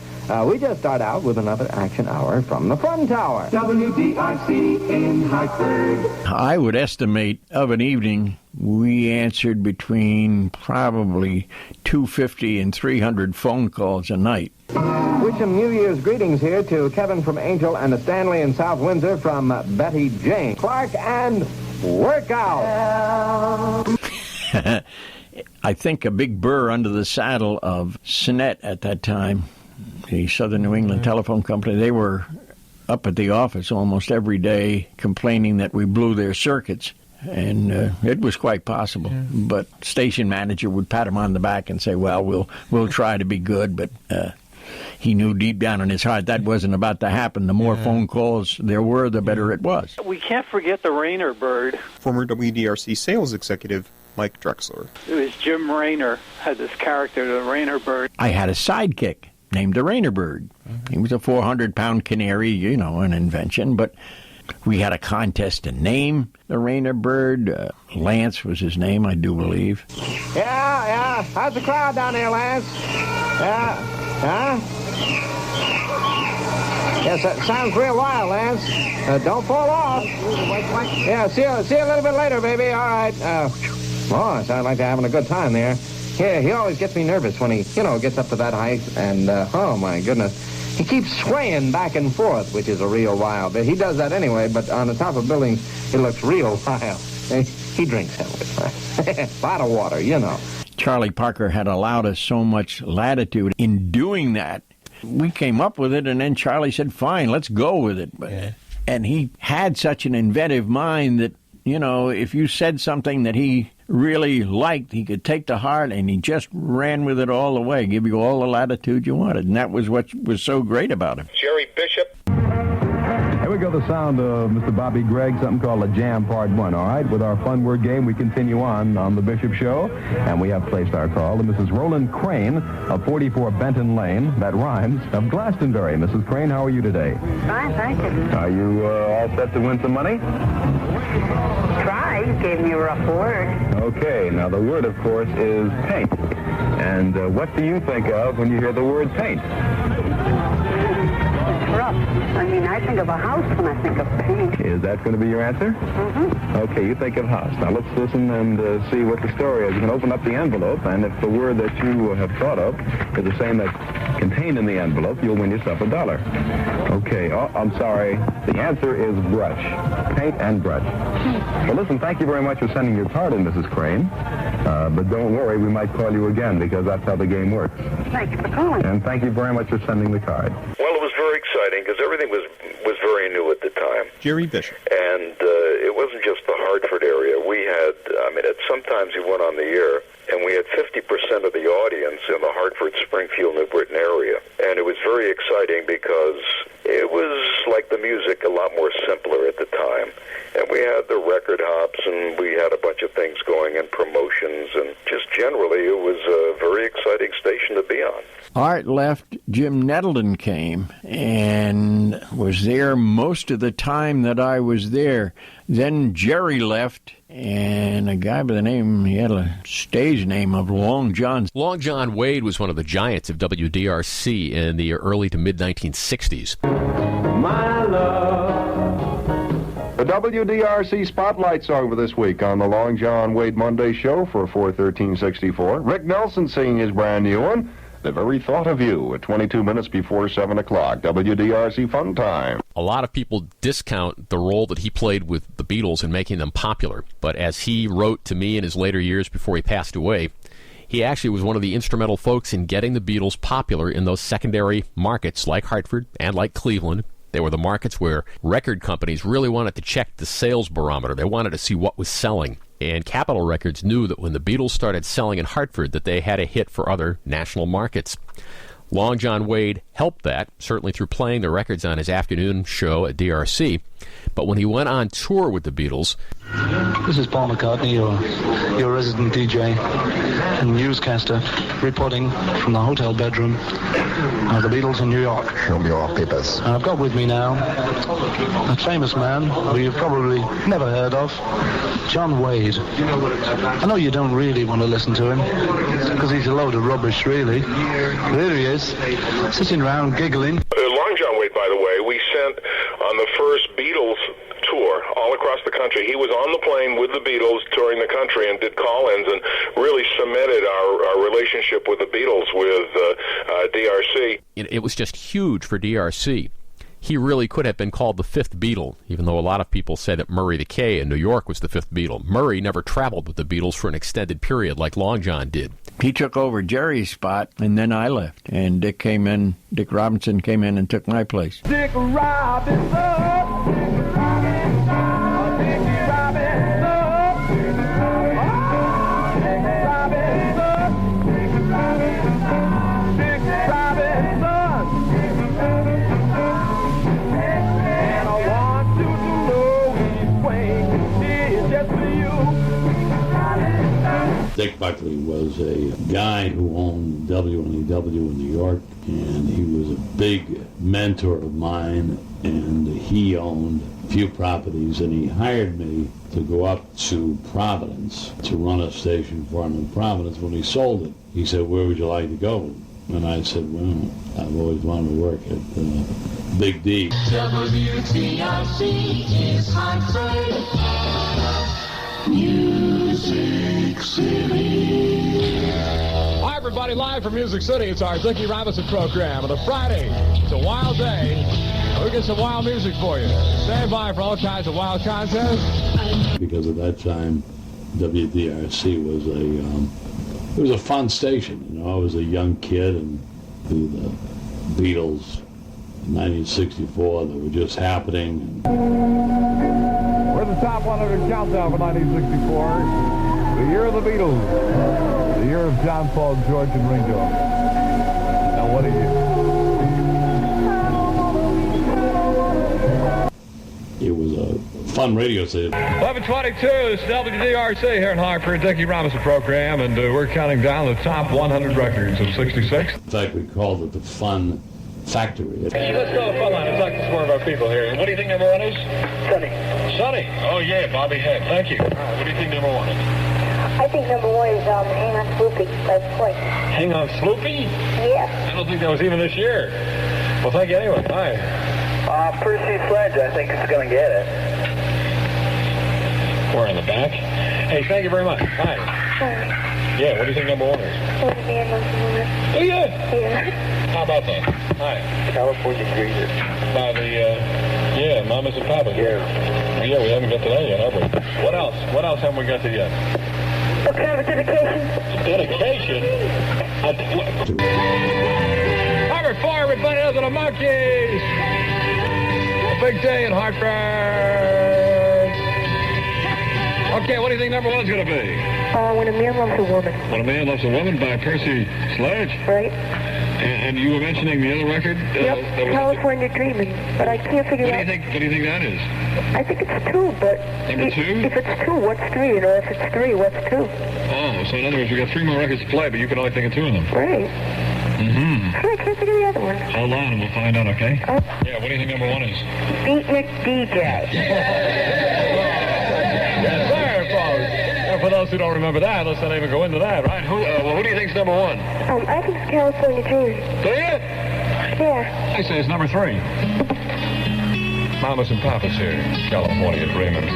we just start out with another action hour from the Fun Tower. WDRC in Hartford. I would estimate of an evening we answered between probably 250 and 300 phone calls a night. Wish some New Year's greetings here to Kevin from Angel and to Stanley in South Windsor from Betty Jane. Clark and Workout. I think a big burr under the saddle of Sinet at that time, the Southern New England Telephone Company. They were up at the office almost every day complaining that we blew their circuits. And it was quite possible. Yeah. But station manager would pat him on the back and say, well, we'll try to be good. But he knew deep down in his heart that wasn't about to happen. The more phone calls there were, the better it was. We can't forget the Raynor bird. Former WDRC sales executive Mike Drexler. It was Jim Raynor, had this character, the Raynor bird. I had a sidekick named the Raynor bird. He was a 400-pound canary, an invention, but we had a contest to name the Raynor bird. Lance was his name, I do believe. Yeah. How's the crowd down there, Lance? Yeah. Huh? Yes, that sounds real wild, Lance. Don't fall off. Yeah, see you a little bit later, baby. All right. I sound like they're having a good time there. Yeah, he always gets me nervous when he, gets up to that height. And, oh, my goodness. He keeps swaying back and forth, which is a real wild. He does that anyway, but on the top of buildings, it looks real wild. He drinks heavily. A lot of water, you know. Charlie Parker had allowed us so much latitude in doing that. We came up with it, and then Charlie said, fine, let's go with it. And he had such an inventive mind that, you know, if you said something that he really liked, he could take to heart, and he just ran with it all the way, give you all the latitude you wanted. And that was what was so great about him. Jerry Bishop. Here we go, the sound of Mr. Bobby Gregg, something called a Jam Part 1, all right? With our fun word game, we continue on the Bishop Show, and we have placed our call to Mrs. Roland Crane of 44 Benton Lane, that rhymes, of Glastonbury. Mrs. Crane, how are you today? Fine, thank you. Are you all set to win some money? Try. You gave me a rough word. Okay, now the word, of course, is paint. And what do you think of when you hear the word paint? Rough. I mean, I think of a house when I think of paint. Is that going to be your answer? Mm-hmm. Okay, you think of house. Now let's listen and see what the story is. You can open up the envelope, and if the word that you have thought of is the same that's contained in the envelope, you'll win yourself $1. Okay, I'm sorry. The answer is brush. Paint and brush. Well, listen, thank you very much for sending your card in, Mrs. Crane. But don't worry, we might call you again because that's how the game works. Thank you for calling. And thank you very much for sending the card. Well, it was very exciting because everything was very new at the time. Jerry Bishop. And it wasn't just the Hartford area. We had, sometimes you went on the air, and we had 50% of the audience in the Hartford, Springfield, New Britain area. And it was very exciting because it was like the music a lot more simpler at the time. And we had the record hops, and we had a bunch of things going and promotions, and just generally it was a very exciting station to be on. Art left, Jim Nettleton came, and was there most of the time that I was there. Then Jerry left, and a guy by the name, he had a stage name of Long John. Long John Wade was one of the giants of WDRC in the early to mid-1960s. My love. The WDRC Spotlight song for this week on the Long John Wade Monday Show for 4/13/64. Rick Nelson singing his brand new one, The Very Thought of You, at 22 minutes before 7 o'clock. WDRC Fun Time. A lot of people discount the role that he played with the Beatles in making them popular, but as he wrote to me in his later years before he passed away, he actually was one of the instrumental folks in getting the Beatles popular in those secondary markets like Hartford and like Cleveland. They were the markets where record companies really wanted to check the sales barometer. They wanted to see what was selling. And Capitol Records knew that when the Beatles started selling in Hartford that they had a hit for other national markets. Long John Wade helped that, certainly through playing the records on his afternoon show at DRC. But when he went on tour with the Beatles... This is Paul McCartney, your resident DJ and newscaster, reporting from the hotel bedroom of the Beatles in New York. Show me your papers. I've got with me now a famous man who you've probably never heard of, John Wade. I know you don't really want to listen to him, because he's a load of rubbish, really. But here he is, sitting around giggling. Long John Wade, by the way, we sent on the first Beatles tour all across the country. He was on the plane with the Beatles touring the country and did call-ins and really cemented our relationship with the Beatles with DRC. It was just huge for DRC. He really could have been called the fifth Beatle, even though a lot of people say that Murray the K in New York was the fifth Beatle. Murray never traveled with the Beatles for an extended period like Long John did. He took over Jerry's spot, and then I left. And Dick Robinson came in and took my place. Dick Robinson, Dick Robinson, Dick Robinson. Dick Buckley was a guy who owned WNEW in New York, and he was a big mentor of mine, and he owned a few properties, and he hired me to go up to Providence to run a station for him in Providence. When he sold it, he said, "Where would you like to go?" And I said, "Well, I've always wanted to work at Big D." WDRC is Hartford. Music City. Hi, everybody, live from Music City. It's our Dickie Robinson program. On a Friday, it's a wild day. We'll get some wild music for you. Stand by for all kinds of wild contests. Because at that time, WDRC was a fun station. You know, I was a young kid, and the Beatles in 1964 that were just happening. We're the top 100 countdown for 1964. The year of the Beatles. The year of John, Paul, George, and Ringo. Now, what do you? It was a fun radio station. 11:22, this is WDRC here in Hartford, Dickie Robinson program, and we're counting down the top 100 records of 66. In fact, we called it the Fun Factory. Hey, let's go to the phone line and talk to some more of our people here. What do you think number one is? Sonny. Sonny? Oh, yeah, Bobby Head. Thank you. All right, what do you think number one is? I think number one is Hang on Sloopy. That's Floyd. Hang on Sloopy? Yeah. I don't think that was even this year. Well, thank you anyway. Bye. Percy Sledge, I think, is going to get it. We're in the back. Hey, thank you very much. Hi. Yeah, what do you think number one is? Oh, yeah. Oh, yeah? Yeah. How about that? Hi. California Greeter. By the, Mamas and Papas. Yeah. Yeah, we haven't got to that yet, have we? What else? What else haven't we got to yet? What kind of a dedication? Dedication? Number 4, everybody, those are the Monkeys. A big day in Hartford. Okay, what do you think number one's going to be? When a Man Loves a Woman. When a Man Loves a Woman by Percy Sledge. Right. And you were mentioning the other record? Yep, California Dreaming. But I can't figure out... What do you think that is? I think it's 2, but... Number 2? If it's 2, what's 3? You know, if it's 3, what's 2? Oh, so in other words, we got 3 more records to play, but you can only think of 2 of them. Right. Mm-hmm. I can't figure the other one. Hold on, and we'll find out, okay? Oh. Yeah, what do you think number 1 is? Beatnik DJ. Yes, sir, folks. And for those who don't remember that, let's not even go into that, right? Who do you think's number 1? I think it's California Dreaming. Do you? Yeah. I say it's number 3. Mamas and Papas here, California Dreaming.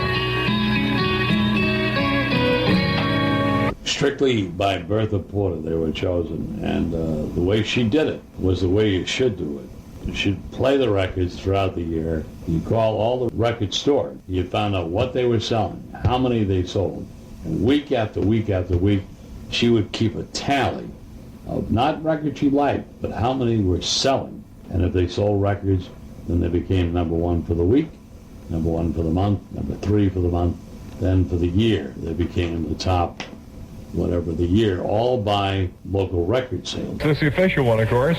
Strictly by Bertha Porter, they were chosen, and the way she did it was the way you should do it. You should play the records throughout the year. You call all the record stores. You found out what they were selling, how many they sold. And week after week after week, she would keep a tally of not records she liked, but how many were selling. And if they sold records, then they became number 1 for the week, number 1 for the month, number 3 for the month. Then for the year, they became the top whatever the year, all by local record sales. This is the official one, of course,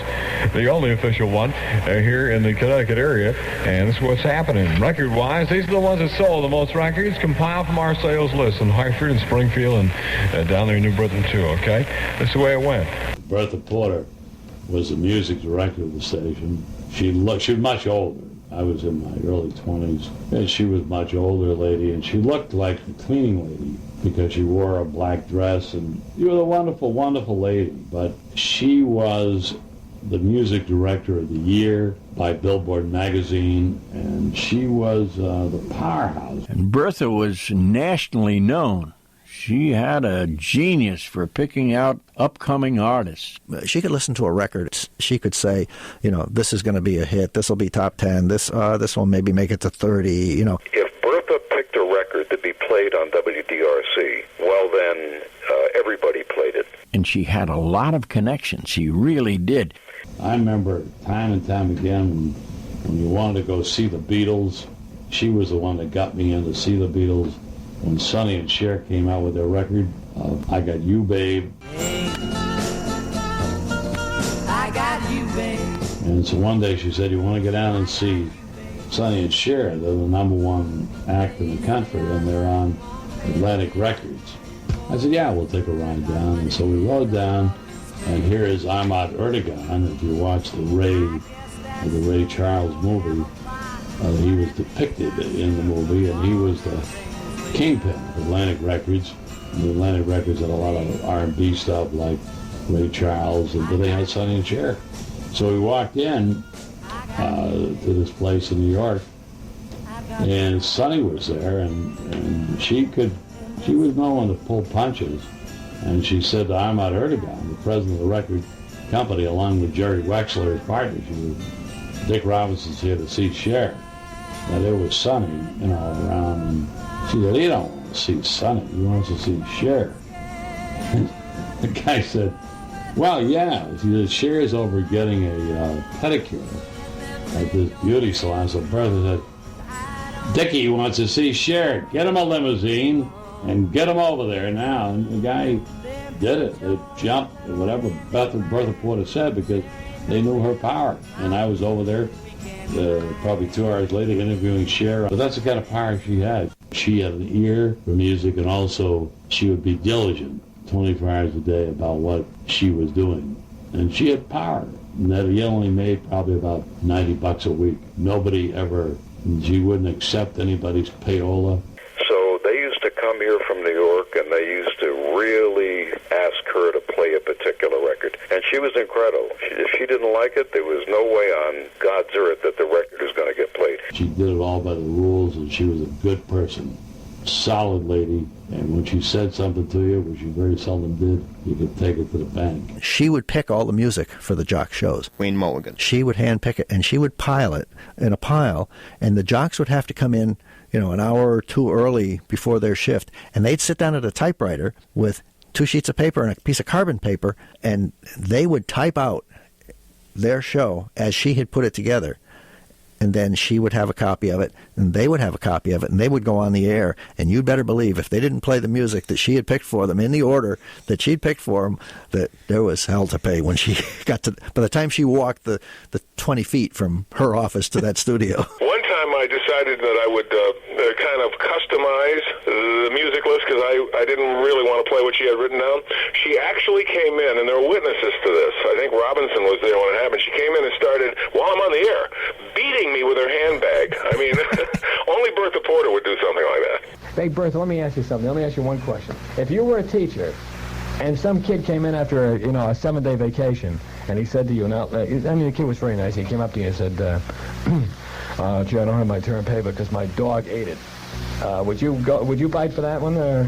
the only official one here in the Connecticut area, and this is what's happening. Record-wise, these are the ones that sold the most records, compiled from our sales list in Hartford and Springfield and down there in New Britain, too, okay? This is the way it went. Bertha Porter was the music director of the station. She was much older. I was in my early 20s, and she was a much older lady, and she looked like a cleaning lady because she wore a black dress, and she was a wonderful, wonderful lady. But she was the music director of the year by Billboard magazine, and she was the powerhouse. And Bertha was nationally known. She had a genius for picking out upcoming artists. She could listen to a record. She could say, you know, this is going to be a hit. This will be top 10. This will maybe make it to 30, you know. If Bertha picked a record to be played on WDRC, well then, everybody played it. And she had a lot of connections. She really did. I remember time and time again when you wanted to go see the Beatles, she was the one that got me in to see the Beatles. When Sonny and Cher came out with their record, I Got You, Babe. I got you, babe. And so one day she said, you want to go down and see Sonny and Cher? They're the number 1 act in the country, and they're on Atlantic Records. I said, yeah, we'll take a ride down. And so we rode down, and here is Ahmad Erdogan. If you watch the Ray Charles movie, he was depicted in the movie, and he was the kingpin of Atlantic Records. And the Atlantic Records had a lot of R&B stuff like Ray Charles, but they had Sonny and Cher. So we walked in to this place in New York, and Sonny was there, and she was known to pull punches, and she said to Ahmad Erdogan, the president of the record company, along with Jerry Wexler, his partner, she was, Dick Robinson's here to see Cher. And it was Sonny, around. And she said, "You don't want to see Sonny. You want to see Cher." And the guy said, "Well, yeah." She said, "Cher's over getting a pedicure at this beauty salon." So Bertha said, "Dickie wants to see Cher. Get him a limousine and get him over there now." And the guy did it. It jumped at whatever Bertha Porter said because they knew her power. And I was over there probably 2 hours later interviewing Cher. But that's the kind of power she had. She had an ear for music, and also she would be diligent 24 hours a day about what she was doing. And she had power. And that he only made probably about $90 a week. Nobody ever, she wouldn't accept anybody's payola. So they used to come here from New York, and they used to really ask her to play a particular record. And she was incredible. If she didn't like it, there was no way on God's earth that the record was going to get played. She did it all by the rules, and she was a good person, solid lady. And when she said something to you, which she very seldom did, you could take it to the bank. She would pick all the music for the jock shows. Wayne Mulligan. She would hand pick it, and she would pile it in a pile, and the jocks would have to come in, an hour or two early before their shift, and they'd sit down at a typewriter with 2 sheets of paper and a piece of carbon paper, and they would type out their show as she had put it together. And then she would have a copy of it, and they would have a copy of it, and they would go on the air. And you'd better believe if they didn't play the music that she had picked for them in the order that she'd picked for them, that there was hell to pay when she got to. By the time she walked the 20 feet from her office to that studio. One time I decided that I would kind of customize the music list because I didn't really want to play what she had written down. She actually came in, and there were witnesses to this. I think Robinson was there when it happened. She came in and started, while I'm on the air, beating me with her handbag. I mean, only Bertha Porter would do something like that. Hey, Bertha, let me ask you something. Let me ask you one question. If you were a teacher and some kid came in after a 7-day vacation and he said to you, the kid was very nice. He came up to you and said, gee, I don't have my term paper because my dog ate it. Would you bite for that one? Or?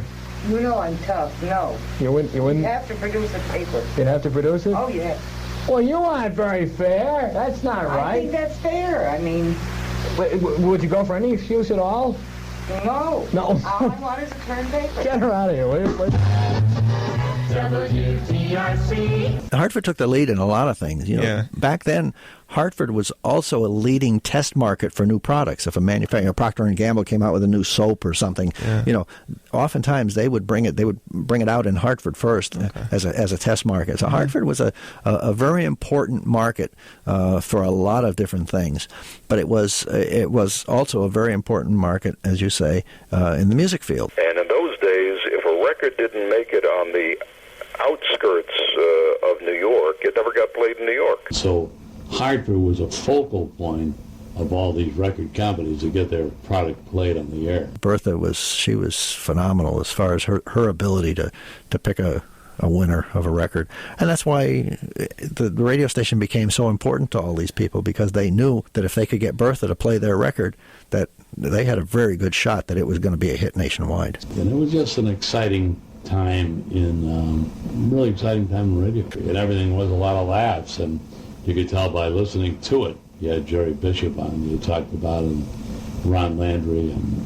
You know I'm tough. No. You wouldn't? You have to produce the paper. You'd have to produce it? Oh, yes. Well, you aren't very fair. That's not right. I think that's fair. I mean... Would you go for any excuse at all? No. No. All I want is a term paper. Get her out of here, will you? WDRC. Hartford took the lead in a lot of things. Back then, Hartford was also a leading test market for new products. If a manufacturer, Procter & Gamble, came out with a new soap or something, oftentimes they would bring it out in Hartford first as a test market. So Hartford was a very important market for a lot of different things. But it was also a very important market, as you say, in the music field. And in those days, if a record didn't make it on the outskirts of New York, it never got played in New York. So Hartford was a focal point of all these record companies to get their product played on the air. Bertha was phenomenal as far as her ability to pick a winner of a record. And that's why the radio station became so important to all these people, because they knew that if they could get Bertha to play their record, that they had a very good shot that it was going to be a hit nationwide. And it was just an exciting time really exciting time in radio. And everything was a lot of laughs, and you could tell by listening to it. You had Jerry Bishop on, you talked about, and Ron Landry, and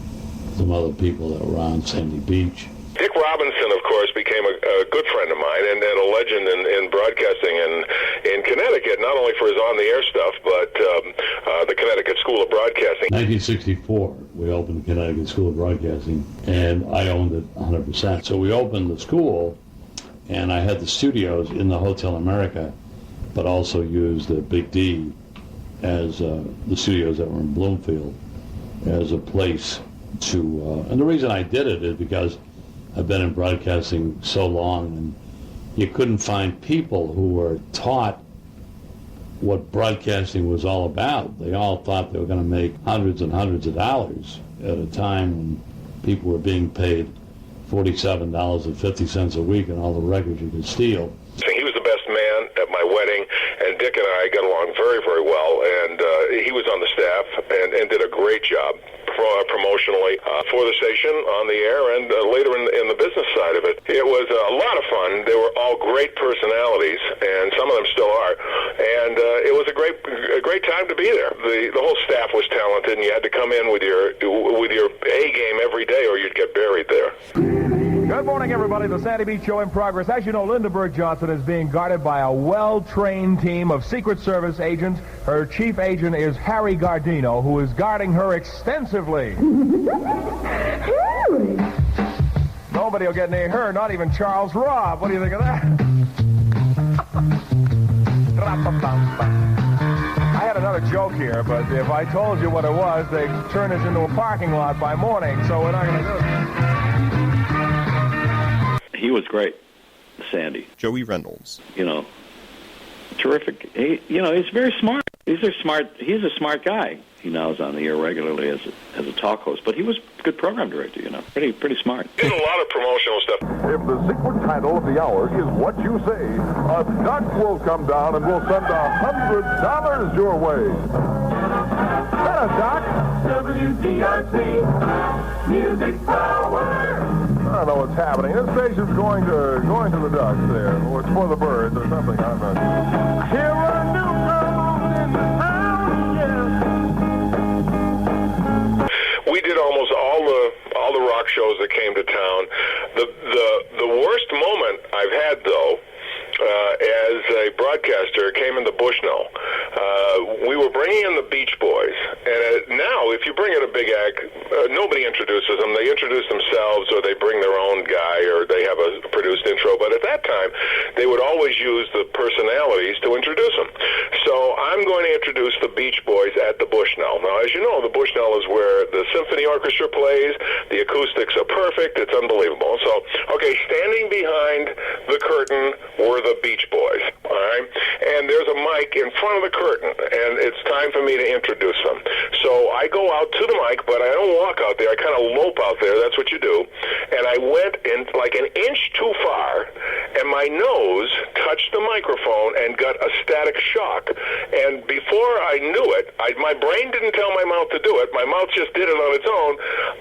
some other people that were on, Sandy Beach. Dick Robinson, of course, became a good friend of mine and a legend in broadcasting in Connecticut, not only for his on-the-air stuff, but the Connecticut School of Broadcasting. 1964, we opened the Connecticut School of Broadcasting, and I owned it 100%. So we opened the school, and I had the studios in the Hotel America, but also used the Big D as the studios that were in Bloomfield as a place to... and the reason I did it is because I've been in broadcasting so long, and you couldn't find people who were taught what broadcasting was all about. They all thought they were going to make hundreds and hundreds of dollars at a time when people were being paid $47.50 a week on all the records you could steal. He was the best man at my wedding, and Dick and I got along very, very well, and he was on the staff and did a great job promotionally for the station on the air and later in the business side of it. It was a lot of fun. They were all great personalities, and some of them still are. And it was a great time to be there. The whole staff was talented, and you had to come in with your A game every day, or you'd get buried there. Good morning, everybody. The Sandy Beach Show in progress. As you know, Linda Berg-Johnson is being guarded by a well-trained team of Secret Service agents. Her chief agent is Harry Gardino, who is guarding her extensively. Harry! Nobody will get near her, not even Charles Robb. What do you think of that? I had another joke here, but if I told you what it was, they'd turn this into a parking lot by morning, so we're not going to do it. He was great, Sandy. Joey Reynolds. Terrific. He's very smart. He's a smart guy. He now is on the air regularly as a talk host, but he was a good program director, pretty smart. Did a lot of promotional stuff. If the secret title of the hour is what you say, a duck will come down and will send $100 your way. That a duck? WDRC, music power. I don't know what's happening. This station's going to the ducks there, or it's for the birds or something. I'm not sure. Here are new girls in the town, yeah. We did almost all the rock shows that came to town. The worst moment I've had, though, as a broadcaster, came in the Bushnell. We were bringing in the Beach Boys, and now if you bring in a big act, nobody introduces them. They introduce themselves, or they bring their own guy, or they have a produced intro. But at that time, they would always use the personalities to introduce them. So I'm going to introduce the Beach Boys at the Bushnell. Now, as you know, the Bushnell is where the symphony orchestra plays. The acoustics are perfect. It's unbelievable. So, okay, standing behind the curtain were the Beach Boys, all right? And there's a mic in front of the curtain, and it's time for me to introduce them. So I go out to the mic, but I don't walk out there. I kind of lope out there. That's what you do. And I went in like an inch too far, and my nose touched the microphone and got a static shock. And before I knew it, my brain didn't tell my mouth to do it. My mouth just did it on its own,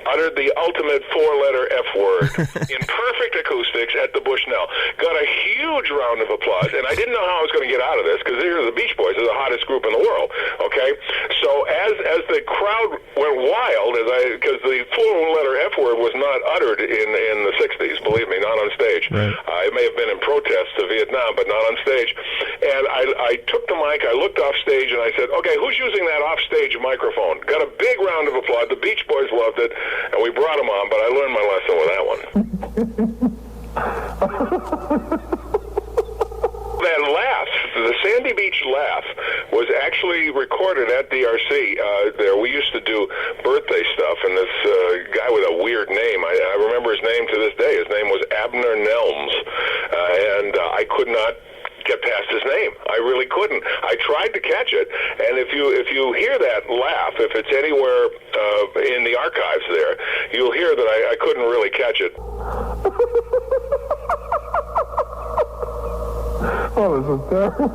uttered the ultimate four-letter F word in perfect acoustics at the Bushnell. Got a huge round of applause, and I didn't know how I was going to get out of this, because they're the Beach Boys. They're the hottest group in the world, okay? So as the crowd went wild, because the four-letter F word was not uttered in the 60s, believe me, not on stage. Right. It may have been in protest to Vietnam, but not on stage. And I took the mic, I looked off stage, and I said, okay, who's using that off-stage microphone? Got a big round of applause. The Beach Boys loved it, and we brought them on, but I learned my lesson with that one. That laugh, the Sandy Beach laugh, was actually recorded at DRC. There, we used to do birthday stuff, and this guy with a weird name, I remember his name to this day. His name was Abner Nelms, and I could not get past his name. I really couldn't. I tried to catch it, and if you hear that laugh, if it's anywhere in the archives there, you'll hear that I couldn't really catch it. Oh, this is terrible.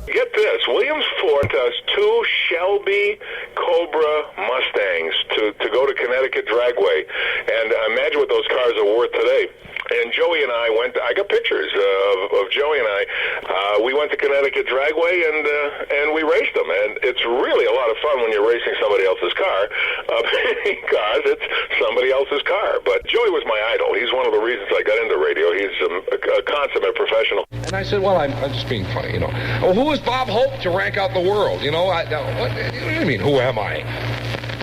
Get this, Williams Ford has two Shelby Cobra Mustangs to go to Connecticut Dragway, and imagine what those cars are worth today. And Joey and I I got pictures of Joey and I. We went to Connecticut Dragway and we raced them. And it's really a lot of fun when you're racing somebody else's car. Because it's somebody else's car. But Joey was my idol. He's one of the reasons I got into radio. He's a consummate professional. And I said, well, I'm just being funny, Well, who is Bob Hope to rank out the world? What do you mean, who am I?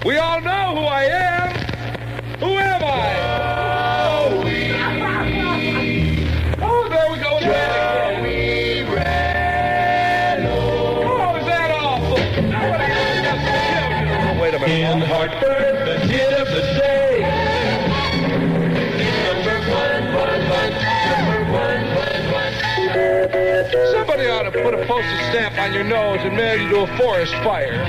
We all know who I am. Who am I? Oh, there we go. Joey Reynolds. Oh, is that awful? Wait a minute. In Hartford, the hit of the day. Somebody ought to put a postage stamp on your nose and mail you to a forest fire.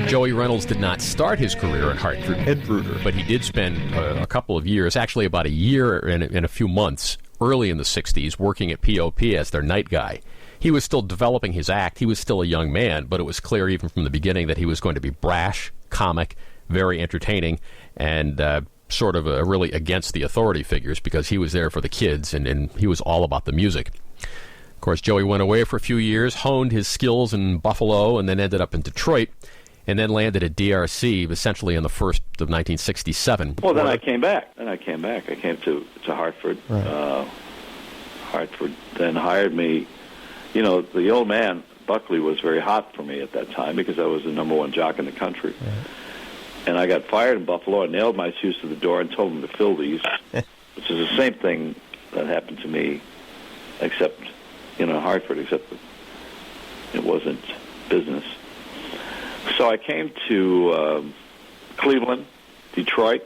Joey Reynolds did not start his career in Hartford, Ed Bruder, but he did spend a couple of years, actually about a year and a few months, early in the 60s, working at POP as their night guy. he was still developing his act. He was still a young man, but it was clear even from the beginning that he was going to be brash, comic, very entertaining, and sort of really against the authority figures because he was there for the kids, and he was all about the music. Of course, Joey went away for a few years, honed his skills in Buffalo, and then ended up in Detroit, and then landed at DRC essentially in the first of 1967. Well, then I came back. I came to Hartford. Right. Hartford then hired me. You know, the old man, Buckley, was very hot for me at that time because I was the number one jock in the country. Right. And I got fired in Buffalo. I nailed my shoes to the door and told him to fill these, which is the same thing that happened to me, except, Hartford, except that it wasn't business. So I came to Cleveland, Detroit.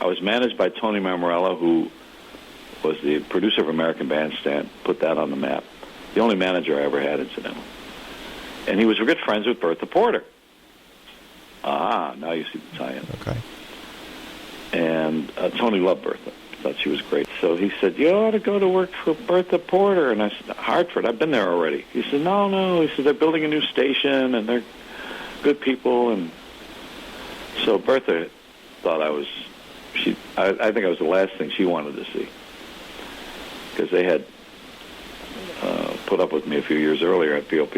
I was managed by Tony Mammarella, who was the producer of American Bandstand, put that on the map. The only manager I ever had, incidentally. And he was good friends with Bertha Porter. Now you see the tie-in. Okay. And Tony loved Bertha. Thought she was great. So he said, you ought to go to work for Bertha Porter. And I said, Hartford, I've been there already. He said, no. He said, they're building a new station, and they're good people. And so Bertha thought I think I was the last thing she wanted to see. Because they had put up with me a few years earlier at POP,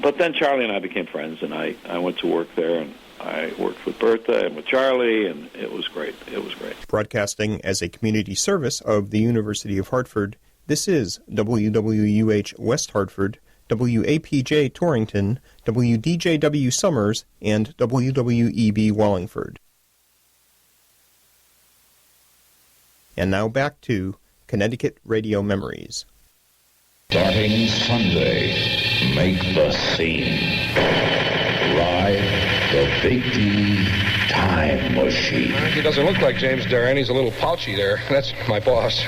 But then Charlie and I became friends, and I went to work there, and I worked with Bertha and with Charlie, and it was great. It was great. Broadcasting as a community service of the University of Hartford, this is WWUH West Hartford, WAPJ Torrington, WDJW Summers, and WWEB Wallingford. And now back to Connecticut Radio Memories. Starting Sunday, make the scene. Ride the big D time machine. He doesn't look like James Darren. He's a little pouchy there. That's my boss.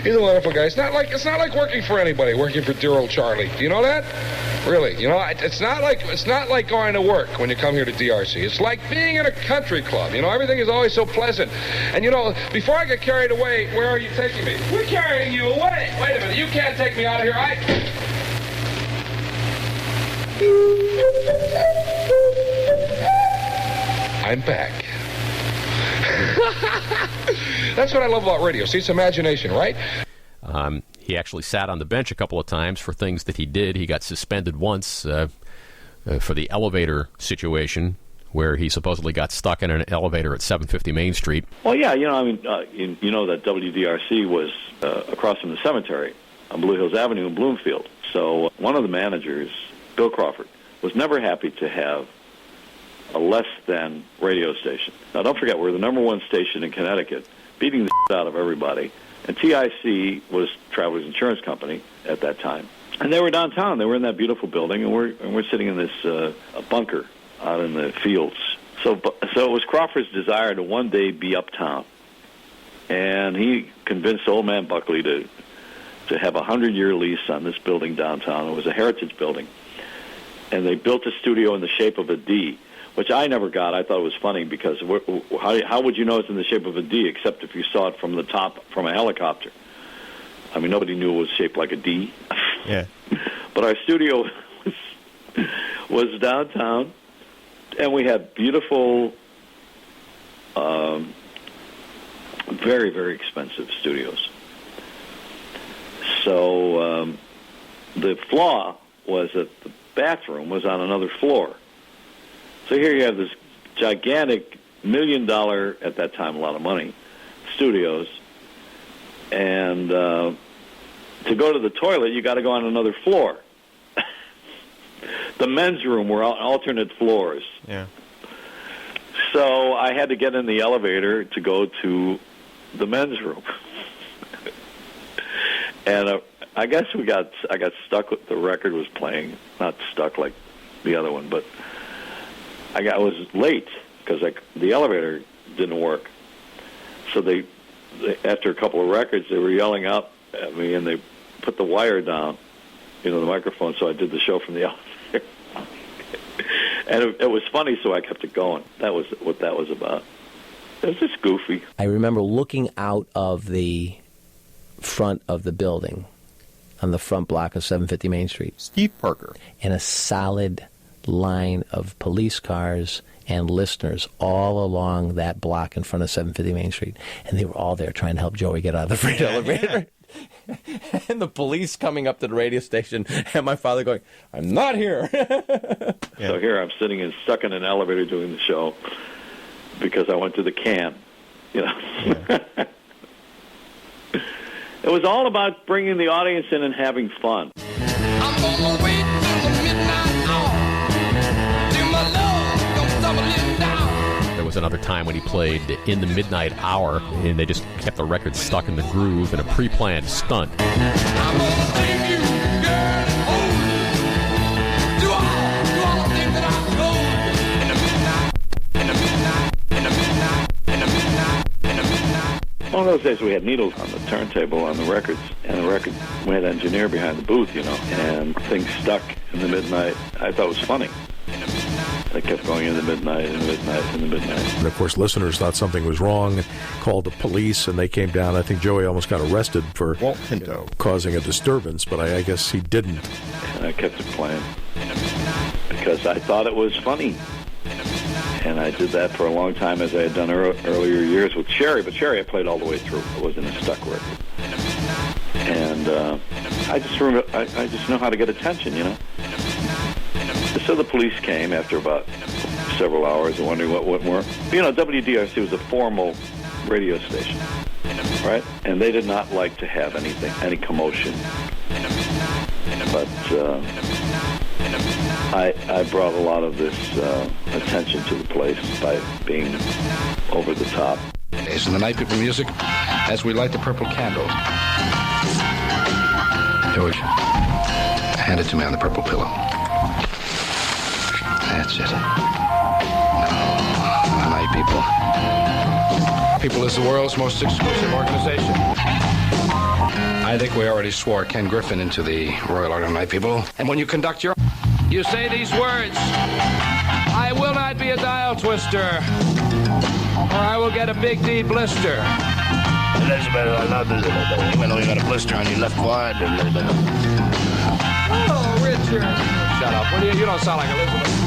He's a wonderful guy. It's not like working for anybody, working for dear old Charlie. Do you know that? Really, it's not like going to work when you come here to DRC. It's like being in a country club. Everything is always so pleasant. And before I get carried away, where are you taking me? We're carrying you away. Wait a minute, you can't take me out of here. I'm back. That's what I love about radio. See, it's imagination, right? He actually sat on the bench a couple of times for things that he did. He got suspended once for the elevator situation, where he supposedly got stuck in an elevator at 750 Main Street. Well, yeah, you know that WDRC was across from the cemetery on Blue Hills Avenue in Bloomfield. So one of the managers, Bill Crawford, was never happy to have a less than radio station. Now, don't forget, we're the number one station in Connecticut, beating the shit out of everybody. And TIC was Travelers Insurance Company at that time. And they were downtown. They were in that beautiful building, and we're sitting in this a bunker out in the fields. So it was Crawford's desire to one day be uptown. And he convinced old man Buckley to have a 100-year lease on this building downtown. It was a heritage building. And they built a studio in the shape of a D, which I never got. I thought it was funny because how would you know it's in the shape of a D except if you saw it from the top from a helicopter? I mean, nobody knew it was shaped like a D. Yeah. But our studio was downtown, and we had beautiful, very, very expensive studios. So the flaw was that the bathroom was on another floor. So here you have this gigantic $1 million, at that time a lot of money, studios, and to go to the toilet, you got to go on another floor. The men's room were on alternate floors. Yeah. So I had to get in the elevator to go to the men's room. And I guess I got stuck with the record was playing, not stuck like the other one, but I was late because the elevator didn't work. So they after a couple of records, they were yelling out at me, and they put the wire down, the microphone, so I did the show from the elevator. And it was funny, so I kept it going. That was what that was about. It was just goofy. I remember looking out of the front of the building on the front block of 750 Main Street. Steve Parker. And a solid line of police cars and listeners all along that block in front of 750 Main Street. And they were all there trying to help Joey get out of the freight elevator. And the police coming up to the radio station, and my father going, "I'm not here." So here I'm sitting stuck in an elevator doing the show because I went to the can. You know, it was all about bringing the audience in and having fun. I'm gonna wait till the midnight hour till my love comes tumbling down. There was another time when he played In the Midnight Hour, and they just kept the record stuck in the groove in a pre-planned stunt. I'm gonna take you, girl, and hold you. Do all the things that I told. In the midnight, in the midnight, in the midnight, in the midnight, in the midnight. One of those days we had needles on the turntable on the records, and the record, we had an engineer behind the booth, you know, and things stuck in the midnight. I thought it was funny. They kept going in the midnight, in the midnight, in the midnight. And, of course, listeners thought something was wrong and called the police, and they came down. I think Joey almost got arrested for causing a disturbance, but I guess he didn't. And I kept it playing because I thought it was funny. And I did that for a long time, as I had done earlier years with Sherry. But Sherry I played all the way through. It wasn't a stuck record. And I just remember, I just know how to get attention, you know. So the police came after about several hours wondering what went more. You know, WDRC was a formal radio station, right? And they did not like to have any commotion. But I brought a lot of this attention to the place by being over the top. Days in the night, people music, as we light the purple candle. George, hand it to me on the purple pillow. That's it. No, night, people. People is the world's most exclusive organization. I think we already swore Ken Griffin into the Royal Order of Night, people. And when you conduct your... You say these words. I will not be a dial twister, or I will get a big D blister. Elizabeth, I love Elizabeth. Even though you got a blister on your left quad, Elizabeth. Oh, Richard. Shut up. What do you don't sound like Elizabeth.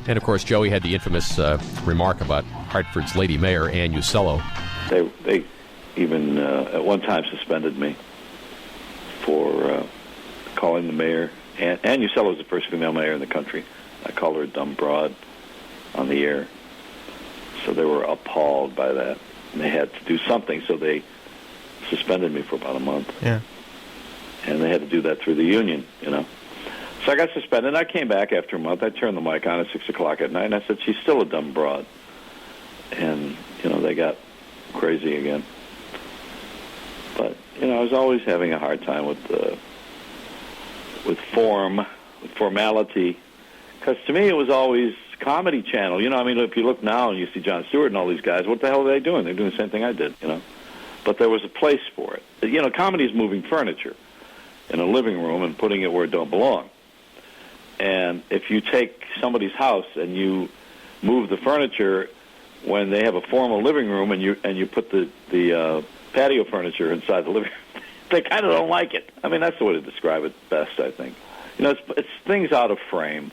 And, of course, Joey had the infamous remark about Hartford's Lady Mayor, Ann Usello. They even at one time suspended me for calling the mayor. Ann Usello was the first female mayor in the country. I called her a dumb broad on the air. So they were appalled by that. And they had to do something, so they suspended me for about a month. Yeah. And they had to do that through the union, you know. So I got suspended. I came back after a month. I turned the mic on at 6 o'clock at night, and I said, she's still a dumb broad. And, you know, they got crazy again. But, you know, I was always having a hard time with form, with formality. Because to me, it was always Comedy Channel. You know, I mean, if you look now and you see Jon Stewart and all these guys, what the hell are they doing? They're doing the same thing I did, you know. But there was a place for it. You know, comedy is moving furniture in a living room and putting it where it don't belong. And if you take somebody's house and you move the furniture when they have a formal living room and you put the patio furniture inside the living room, they kind of don't like it. I mean, that's the way to describe it best, I think. You know, it's things out of frame.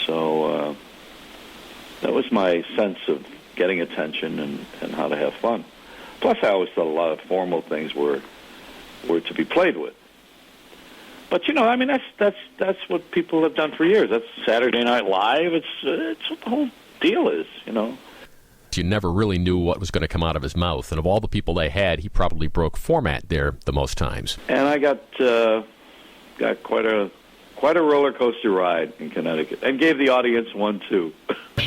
So that was my sense of getting attention and how to have fun. Plus, I always thought a lot of formal things were to be played with. But, you know, I mean, that's what people have done for years. That's Saturday Night Live. It's what the whole deal is, you know. You never really knew what was going to come out of his mouth. And of all the people they had, he probably broke format there the most times. And I got quite a roller coaster ride in Connecticut, and gave the audience one, too.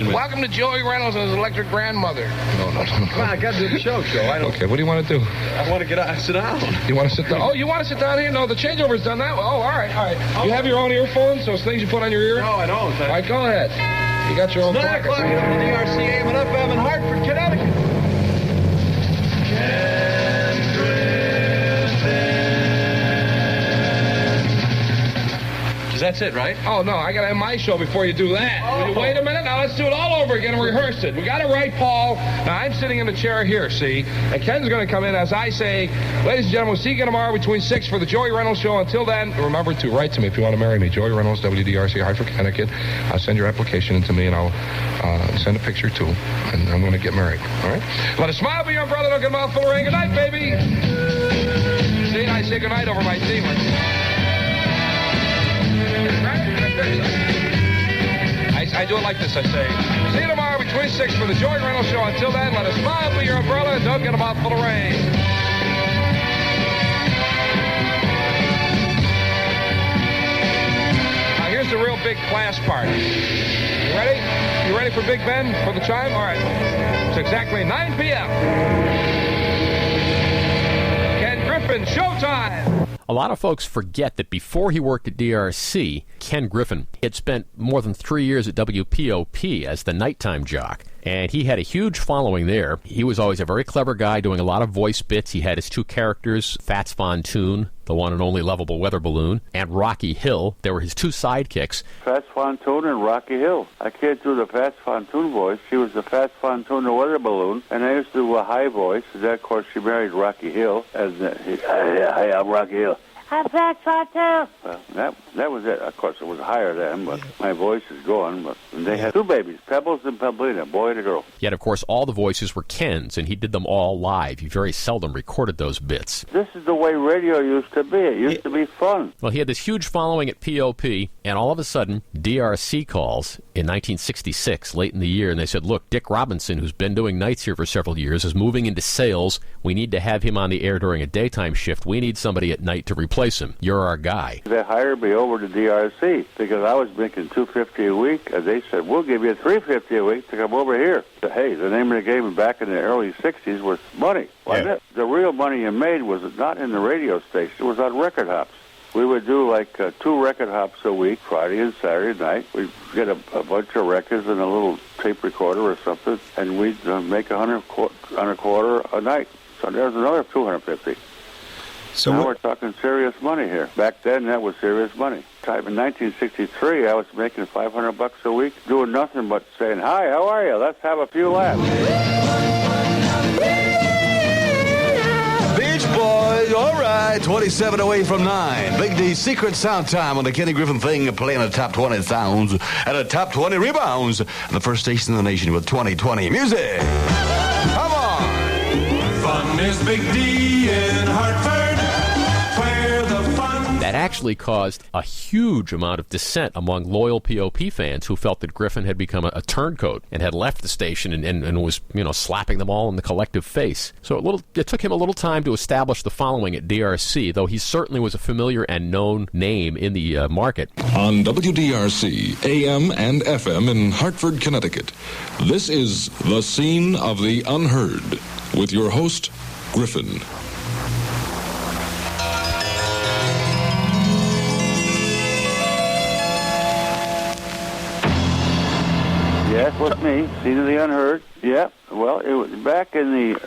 Welcome to Joey Reynolds and his electric grandmother. No. Come on, I got to do the show. Okay, what do you want to do? I want to get out, sit down. You want to sit down? Oh, you want to sit down here? No, the changeover's done that. Oh, all right. You have your own earphones, those things you put on your ear? No, I don't. All right, go ahead. You got your own pocket. 9 o'clock on WDRC AM and FM in Hartford, Connecticut. Is That's it, right? Oh, no, I got to end my show before you do that. Will you wait a minute? Now let's do it all over again and rehearse it. We got it right, Paul. Now, I'm sitting in the chair here, see? And Ken's going to come in as I say, ladies and gentlemen, we'll see you again tomorrow between 6 for the Joey Reynolds Show. Until then, remember to write to me if you want to marry me. Joey Reynolds, WDRC, Hartford, Connecticut. I'll send your application in to me, and I'll send a picture, too. And I'm going to get married, all right? Let a smile be your brother. Don't get a mouthful of rain. Good night, baby. See, I say good night over my team. I do it like this, I say. See you tomorrow between 6 for the Joey Reynolds Show. Until then, let a smile be your umbrella and don't get a mouthful of rain. Now, here's the real big class part. You ready? You ready for Big Ben, for the chime? All right. It's exactly 9 p.m. Ken Griffin, showtime! A lot of folks forget that before he worked at DRC, Ken Griffin had spent more than 3 years at WPOP as the nighttime jock. And he had a huge following there. He was always a very clever guy doing a lot of voice bits. He had his two characters, Fats Fontoon, the one and only lovable weather balloon, and Rocky Hill. They were his two sidekicks. Fats Fontoon and Rocky Hill. I can't do the Fats Fontoon voice. She was the Fats Fontoon, the weather balloon, and I used to do a high voice. And then, of course, she married Rocky Hill. Hey, I'm Rocky Hill. I'm Fats Fontoon. Well, that was it. Of course, it was higher then, but my voice is gone. But they had two babies, Pebbles and Pebblina, a boy and a girl. Yet, of course, all the voices were Ken's, and he did them all live. He very seldom recorded those bits. This is the way radio used to be. It used to be fun. Well, he had this huge following at POP, and all of a sudden, DRC calls in 1966, late in the year, and they said, look, Dick Robinson, who's been doing nights here for several years, is moving into sales. We need to have him on the air during a daytime shift. We need somebody at night to replace him. You're our guy. They hired me over to DRC because I was making $250 a week, and they said, we'll give you $350 a week to come over here. So, hey, the name of the game back in the early 60s was money, wasn't it? The real money you made was not in the radio station. It was on record hops. We would do like 2 record hops a week, Friday and Saturday night. We'd get a bunch of records and a little tape recorder or something, and we'd make $125 a night. So there's another $250. So now we're talking serious money here. Back then, that was serious money. In 1963, I was making $500 a week, doing nothing but saying, hi, how are you? Let's have a few laughs. Beach Boys, all right, 27 away from 9. Big D's Secret Sound Time on the Kenny Griffin Thing, playing a top 20 sounds and a top 20 rebounds. And the first station in the nation with 2020 music. Come on. Fun is Big D in Hartford. That actually caused a huge amount of dissent among loyal POP fans who felt that Griffin had become a turncoat and had left the station and was, slapping them all in the collective face. So it took him a little time to establish the following at DRC, though he certainly was a familiar and known name in the market. On WDRC, AM and FM in Hartford, Connecticut, this is The Scene of the Unheard with your host, Griffin. Yes, with me, Scene of the Unheard. Yeah, well, it was back in the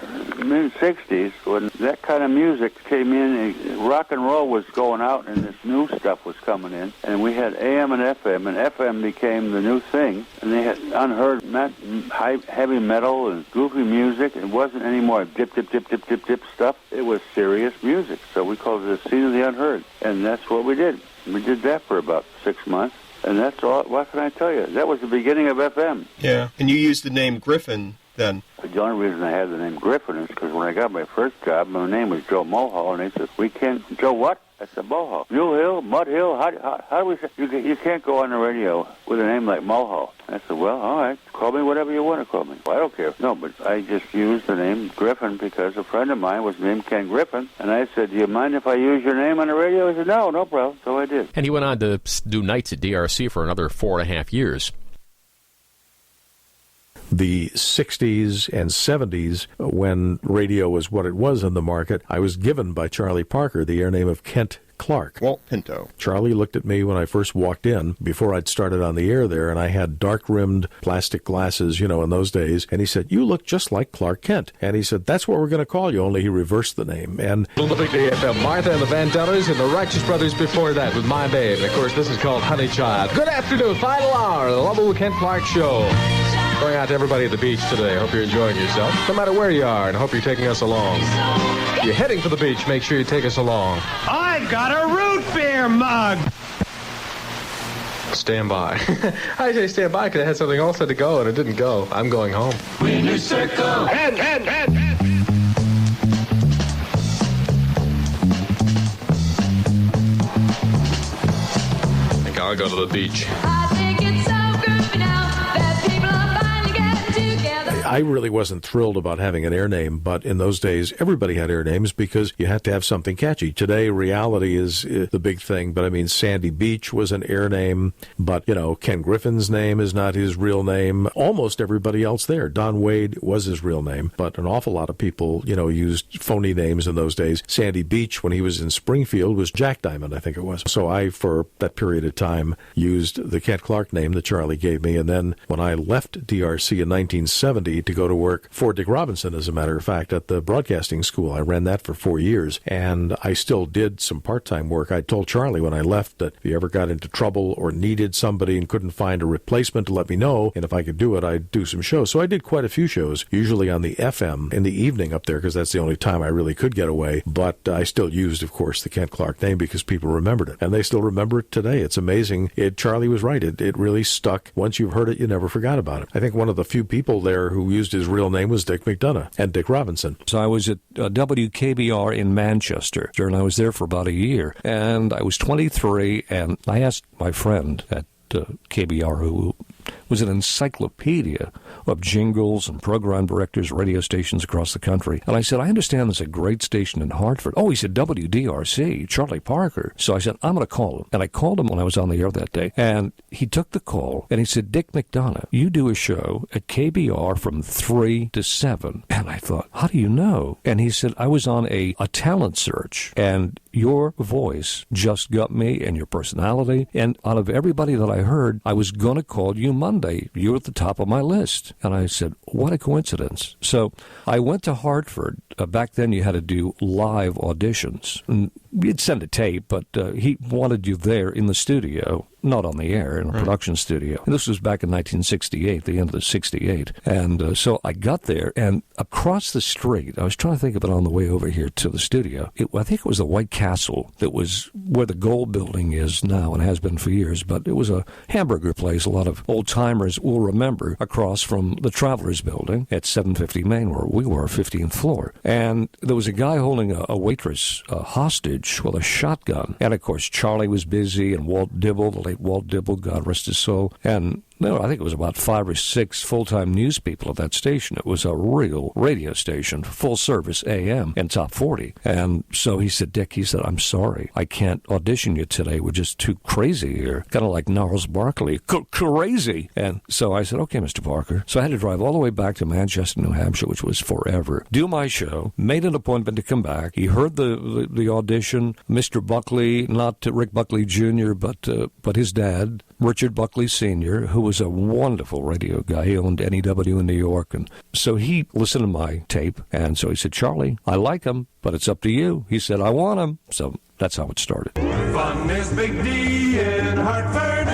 mid-'60s when that kind of music came in. Rock and roll was going out, and this new stuff was coming in. And we had AM and FM became the new thing. And they had unheard heavy metal and goofy music. It wasn't any more dip, dip, dip, dip, dip, dip stuff. It was serious music. So we called it the Scene of the Unheard. And that's what we did. We did that for about 6 months. And that's all. What can I tell you? That was the beginning of FM. Yeah, and you used the name Griffin then. The only reason I had the name Griffin is because when I got my first job, my name was Joe Mulhall, and they said, we can't... Joe what? I said, Mulhall. Mule Hill? Mud Hill? How do we say... You can't go on the radio with a name like Mulhall. I said, well, all right. Call me whatever you want to call me. Well, I don't care. No, but I just used the name Griffin because a friend of mine was named Ken Griffin, and I said, do you mind if I use your name on the radio? He said, no problem. So I did. And he went on to do nights at DRC for another 4.5 years. the 60s and 70s, when radio was what it was in the market, I was given by Charlie Parker the air name of Kent Clark. Walt Pinto. Charlie looked at me when I first walked in, before I'd started on the air there, and I had dark-rimmed plastic glasses, in those days, and he said, "You look just like Clark Kent." And he said, "That's what we're going to call you," only he reversed the name. And WDRC FM, Martha and the Van Dellers and the Righteous Brothers before that with My Babe. And of course, this is called Honey Child. Good afternoon, final hour of the lovable Kent Clark Show. Going out to everybody at the beach today. Hope you're enjoying yourself, no matter where you are, and hope you're taking us along. If you're heading for the beach, make sure you take us along. I've got a root beer mug. Stand by. I say stand by because I had something else to go, and it didn't go. I'm going home. Winner circle. Head. I think I'll go to the beach. I think it's so good now that people are finally getting together. I really wasn't thrilled about having an air name, but in those days, everybody had air names because you had to have something catchy. Today, reality is the big thing, but I mean, Sandy Beach was an air name, but, Ken Griffin's name is not his real name. Almost everybody else there. Don Wade was his real name, but an awful lot of people, used phony names in those days. Sandy Beach, when he was in Springfield, was Jack Diamond, I think it was. So I, for that period of time, used the Kent Clark name that Charlie gave me, and then when I left DRC in 1970 to go to work for Dick Robinson, as a matter of fact, at the broadcasting school. I ran that for 4 years, and I still did some part-time work. I told Charlie when I left that if he ever got into trouble or needed somebody and couldn't find a replacement, to let me know, and if I could do it, I'd do some shows. So I did quite a few shows, usually on the FM in the evening up there, because that's the only time I really could get away. But I still used, of course, the Kent Clark name because people remembered it, and they still remember it today. It's amazing. Charlie was right. It really stuck. Once you've heard it, you never forgot about it. I think one of the few people there who used his real name was Dick McDonough and Dick Robinson. So I was at WKBR in Manchester, and I was there for about a year. And I was 23, and I asked my friend at KBR, who was an encyclopedia of jingles and program directors, radio stations across the country. And I said, I understand there's a great station in Hartford. Oh, he said, WDRC, Charlie Parker. So I said, I'm going to call him. And I called him when I was on the air that day. And he took the call, and he said, Dick McDonough, you do a show at KBR from 3 to 7. And I thought, how do you know? And he said, I was on a talent search, and your voice just got me, and your personality. And out of everybody that I heard, I was going to call you Monday. You were at the top of my list. And I said, what a coincidence. So I went to Hartford. Back then you had to do live auditions. And you'd send a tape, but he wanted you there in the studio, not on the air, in a production studio. And this was back in 1968, the end of the 68. And so I got there, and across the street, I was trying to think of it on the way over here to the studio. I think it was the White Castle that was where the Gold Building is now and has been for years, but it was a hamburger place a lot of old-timers will remember, across from the Travelers Building at 750 Main, where we were, 15th floor. And there was a guy holding a waitress hostage with a shotgun. And, of course, Charlie was busy, and Walt Dibble, the late Walt Dibble, God rest his soul, and I think it was about 5 or 6 full-time news people at that station. It was a real radio station, full-service AM and top 40. And so he said, Dick, he said, I'm sorry, I can't audition you today. We're just too crazy here. Kind of like Gnarls Barkley. Crazy. And so I said, okay, Mr. Parker. So I had to drive all the way back to Manchester, New Hampshire, which was forever, do my show, made an appointment to come back. He heard the audition. Mr. Buckley, not Rick Buckley Jr., but his dad, Richard Buckley Sr., who was a wonderful radio guy. He owned NEW in New York. And so he listened to my tape, and so he said, Charlie, I like him, but it's up to you. He said, I want him. So that's how it started. Fun is Big D in Hartford,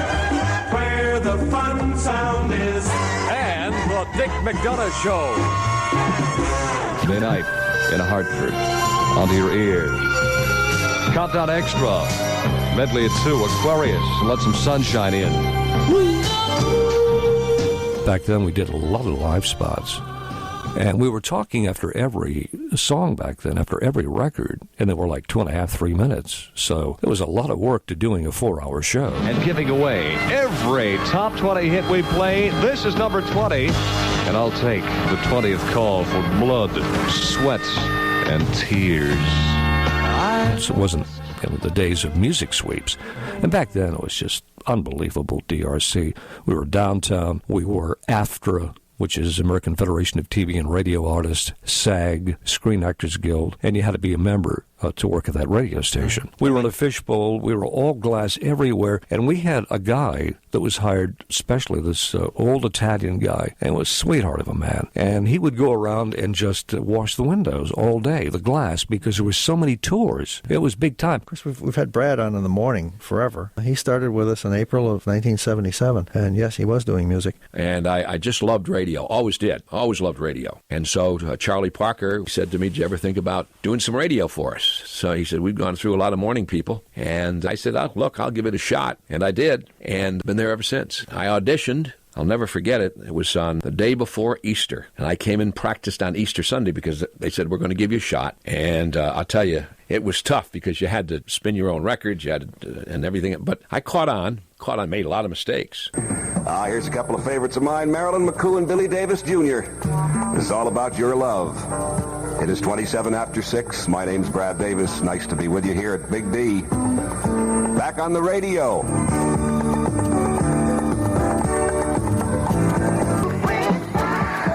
where the fun sound is. And the Dick McDonough Show. Today night in Hartford, onto your ears. Countdown Extra. Medley at 2, Aquarius, and let some sunshine in. Back then we did a lot of live spots. And we were talking after every song back then, after every record, and they were like 2.5, 3 minutes. So it was a lot of work to doing a 4-hour show. And giving away every top 20 hit we play. This is number 20. And I'll take the 20th call for blood, sweat, and tears. So it wasn't the days of music sweeps. And back then it was just unbelievable DRC. We were downtown. We were after which is American Federation of TV and Radio Artists, SAG, Screen Actors Guild, and you had to be a member to work at that radio station. We were in a fishbowl. We were all glass everywhere, and we had a guy that was hired, especially this old Italian guy, and was a sweetheart of a man. And he would go around and just wash the windows all day, the glass, because there were so many tours. It was big time. Of course, we've had Brad on in the morning forever. He started with us in April of 1977, and yes, he was doing music. And I just loved radio, always did, always loved radio. And so Charlie Parker said to me, did you ever think about doing some radio for us? So he said, we've gone through a lot of morning people. And I said, oh, look, I'll give it a shot. And I did, and been there ever since. I auditioned. I'll never forget it. It was on the day before Easter. And I came and practiced on Easter Sunday because they said, we're going to give you a shot. And I'll tell you, it was tough because you had to spin your own records, you had to, and everything. But I caught on, made a lot of mistakes. Here's a couple of favorites of mine, Marilyn McCoo and Billy Davis Jr. This is all about your love. It is 27 after 6. My name's Brad Davis. Nice to be with you here at Big D. Back on the radio.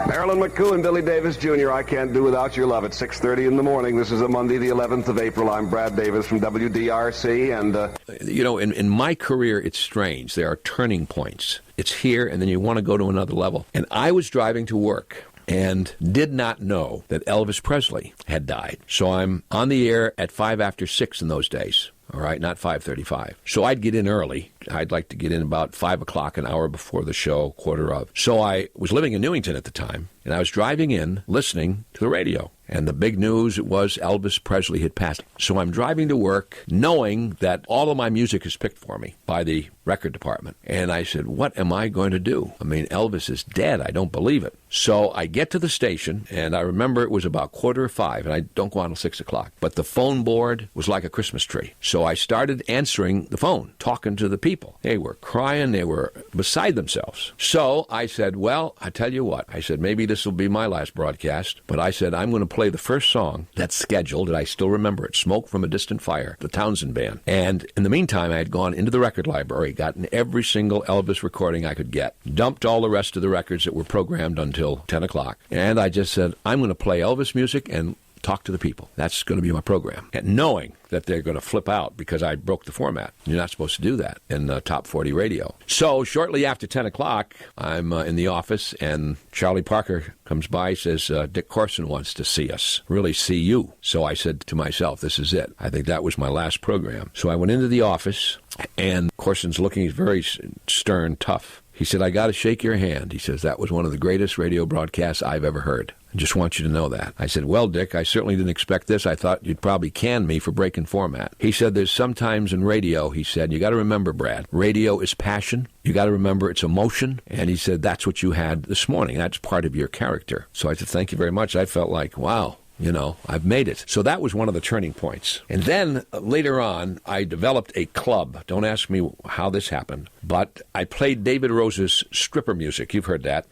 Marilyn McCoo and Billy Davis Jr., I Can't Do Without Your Love at 6:30 in the morning. This is a Monday, the 11th of April. I'm Brad Davis from WDRC, and... You know, in my career, it's strange. There are turning points. It's here, and then you want to go to another level. And I was driving to work and did not know that Elvis Presley had died. So I'm on the air at 5 after 6 in those days. All right, not 5:35. So I'd get in early. I'd like to get in about 5 o'clock, an hour before the show, quarter of. So I was living in Newington at the time, and I was driving in, listening to the radio. And the big news was Elvis Presley had passed. So I'm driving to work knowing that all of my music is picked for me by the record department. And I said, what am I going to do? I mean, Elvis is dead. I don't believe it. So I get to the station, and I remember it was about 4:45, and I don't go on until 6 o'clock. But the phone board was like a Christmas tree. So I started answering the phone, talking to the people. They were crying. They were beside themselves. So I said, well, I tell you what. I said, maybe this will be my last broadcast. But I said, I'm going to play the first song that's scheduled, and I still remember it, Smoke from a Distant Fire, the Townsend Band. And in the meantime, I had gone into the record library, gotten every single Elvis recording I could get, dumped all the rest of the records that were programmed until 10 o'clock. And I just said, I'm going to play Elvis music and talk to the people. That's going to be my program. And knowing that they're going to flip out because I broke the format. You're not supposed to do that in Top 40 radio. So shortly after 10 o'clock, I'm in the office, and Charlie Parker comes by, says, Dick Corson wants to see us, really see you. So I said to myself, this is it. I think that was my last program. So I went into the office, and Corson's looking, he's very stern, tough. He said, I got to shake your hand. He says, that was one of the greatest radio broadcasts I've ever heard. I just want you to know that. I said, well, Dick, I certainly didn't expect this. I thought you'd probably can me for breaking format. He said, there's sometimes in radio, he said, you got to remember, Brad, radio is passion. You got to remember it's emotion. And he said, that's what you had this morning. That's part of your character. So I said, thank you very much. I felt like, wow. You know, I've made it. So that was one of the turning points. And then later on, I developed a club. Don't ask me how this happened, but I played David Rose's stripper music. You've heard that.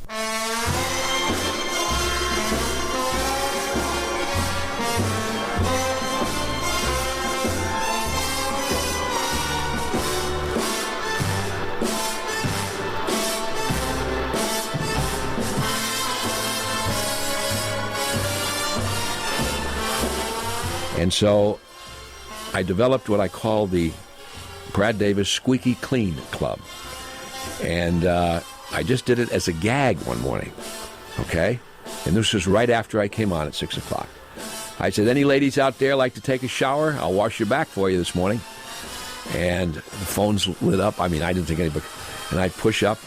And so I developed what I call the Brad Davis Squeaky Clean Club. And I just did it as a gag one morning, okay? And this was right after I came on at 6 o'clock. I said, any ladies out there like to take a shower? I'll wash your back for you this morning. And the phones lit up. I mean, I didn't think anybody... And I'd push up.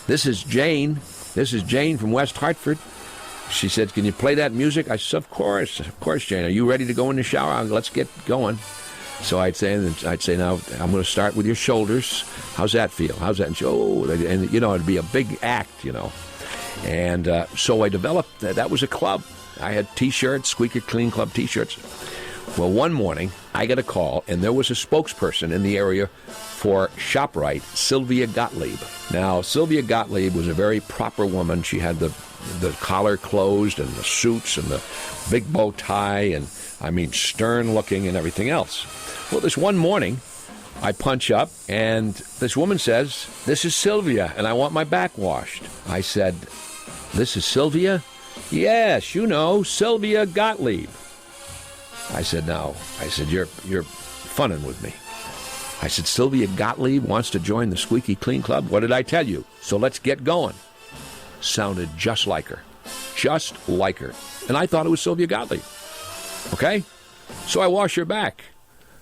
This is Jane. This is Jane from West Hartford. She said, can you play that music? I said, of course, Jane. Are you ready to go in the shower? Let's get going. So I'd say, now, I'm going to start with your shoulders. How's that feel? How's that? And you know, it'd be a big act, you know. And so I developed, that was a club. I had T-shirts, Squeaky Clean Club T-shirts. Well, one morning, I got a call, and there was a spokesperson in the area for ShopRite, Sylvia Gottlieb. Now, Sylvia Gottlieb was a very proper woman. She had the collar closed and the suits and the big bow tie and, I mean, stern looking and everything else. Well, this one morning, I punch up, and this woman says, this is Sylvia, and I want my back washed. I said, This is Sylvia? Yes, you know, Sylvia Gottlieb. I said, you're funning with me. I said, Sylvia Gottlieb wants to join the Squeaky Clean Club? What did I tell you? So let's get going. Sounded just like her. Just like her. And I thought it was Sylvia Gottlieb. Okay? So I wash her back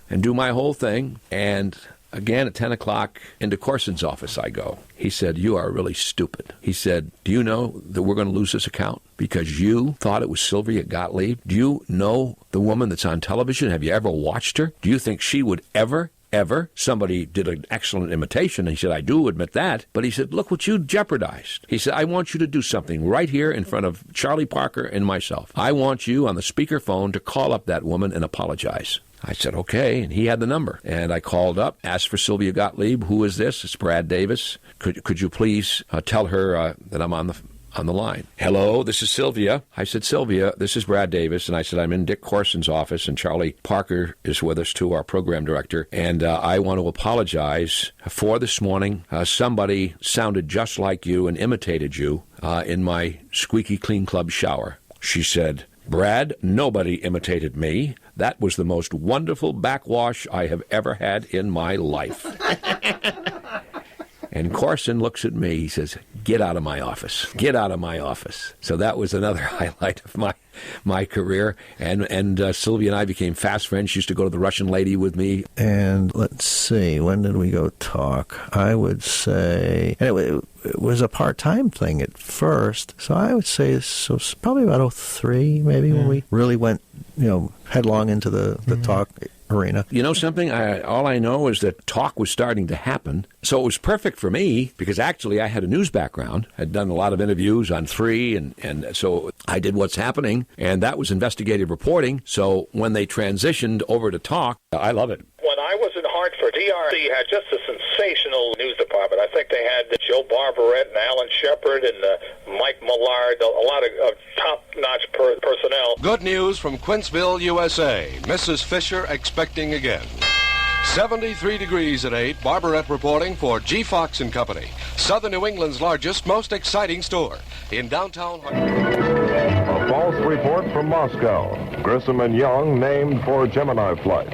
and do my whole thing. And again, at 10 o'clock, into Corson's office I go. He said, you are really stupid. He said, do you know that we're going to lose this account because you thought it was Sylvia Gottlieb? Do you know the woman that's on television? Have you ever watched her? Do you think she would ever? Somebody did an excellent imitation. He said, I do admit that. But he said, look what you jeopardized. He said, I want you to do something right here in front of Charlie Parker and myself. I want you on the speakerphone to call up that woman and apologize. I said, okay, and he had the number. And I called up, asked for Sylvia Gottlieb. Who is this? It's Brad Davis. Could you please tell her that I'm on the line? Hello, this is Sylvia. I said, Sylvia, this is Brad Davis. And I said, I'm in Dick Corson's office, and Charlie Parker is with us, too, our program director. And I want to apologize for this morning. Somebody sounded just like you and imitated you in my Squeaky Clean Club shower. She said, Brad, nobody imitated me. That was the most wonderful backwash I have ever had in my life. And Corson looks at me. He says, get out of my office. Get out of my office. So that was another highlight of my career. And Sylvia and I became fast friends. She used to go to the Russian Lady with me. And let's see, when did we go talk? I would say, anyway, it was a part-time thing at first. So I would say, so probably about 03, maybe, when we really went, headlong into the talk arena. You know something? All I know is that talk was starting to happen. So it was perfect for me because actually I had a news background. I'd done a lot of interviews on 3, and so I did What's Happening, and that was investigative reporting. So when they transitioned over to talk, I love it. When I was in Hartford, DRC had just a sensational news department. I think they had Joe Barbarette and Alan Shepard and Mike Millard, a lot of top-notch personnel. Good news from Quinceville, USA. Mrs. Fisher expecting again. 73 degrees at 8. Barbarette reporting for G. Fox & Company, Southern New England's largest, most exciting store in downtown Hartford. A false report from Moscow. Grissom and Young named for Gemini flight.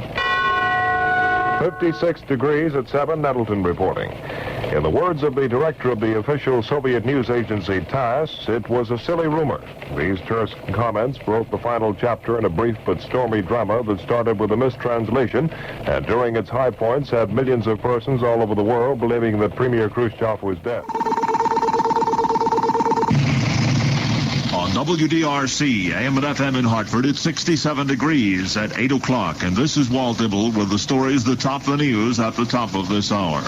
56 degrees at 7, Nettleton reporting. In the words of the director of the official Soviet news agency TASS, it was a silly rumor. These terse comments broke the final chapter in a brief but stormy drama that started with a mistranslation, and during its high points had millions of persons all over the world believing that Premier Khrushchev was dead. On WDRC, AM and FM in Hartford, it's 67 degrees at 8 o'clock. And this is Walt Dibble with the stories that top the news at the top of this hour.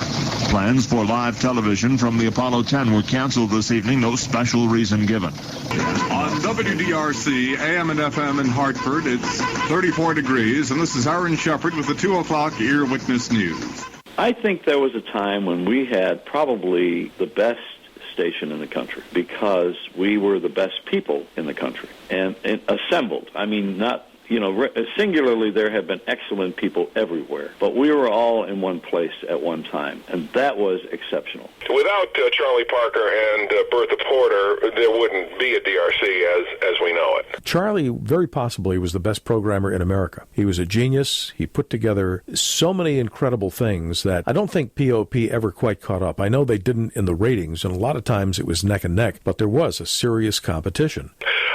Plans for live television from the Apollo 10 were canceled this evening. No special reason given. On WDRC, AM and FM in Hartford, it's 34 degrees. And this is Aaron Shepard with the 2 o'clock Ear Witness News. I think there was a time when we had probably the best station in the country because we were the best people in the country and assembled. I mean, not, singularly there have been excellent people everywhere, but we were all in one place at one time, and that was exceptional. Without Charlie Parker and Bertha Porter, there wouldn't be a DRC as we know it. Charlie very possibly was the best programmer in America. He was a genius. He put together so many incredible things that I don't think POP ever quite caught up. I know they didn't in the ratings, and a lot of times it was neck and neck, but there was a serious competition.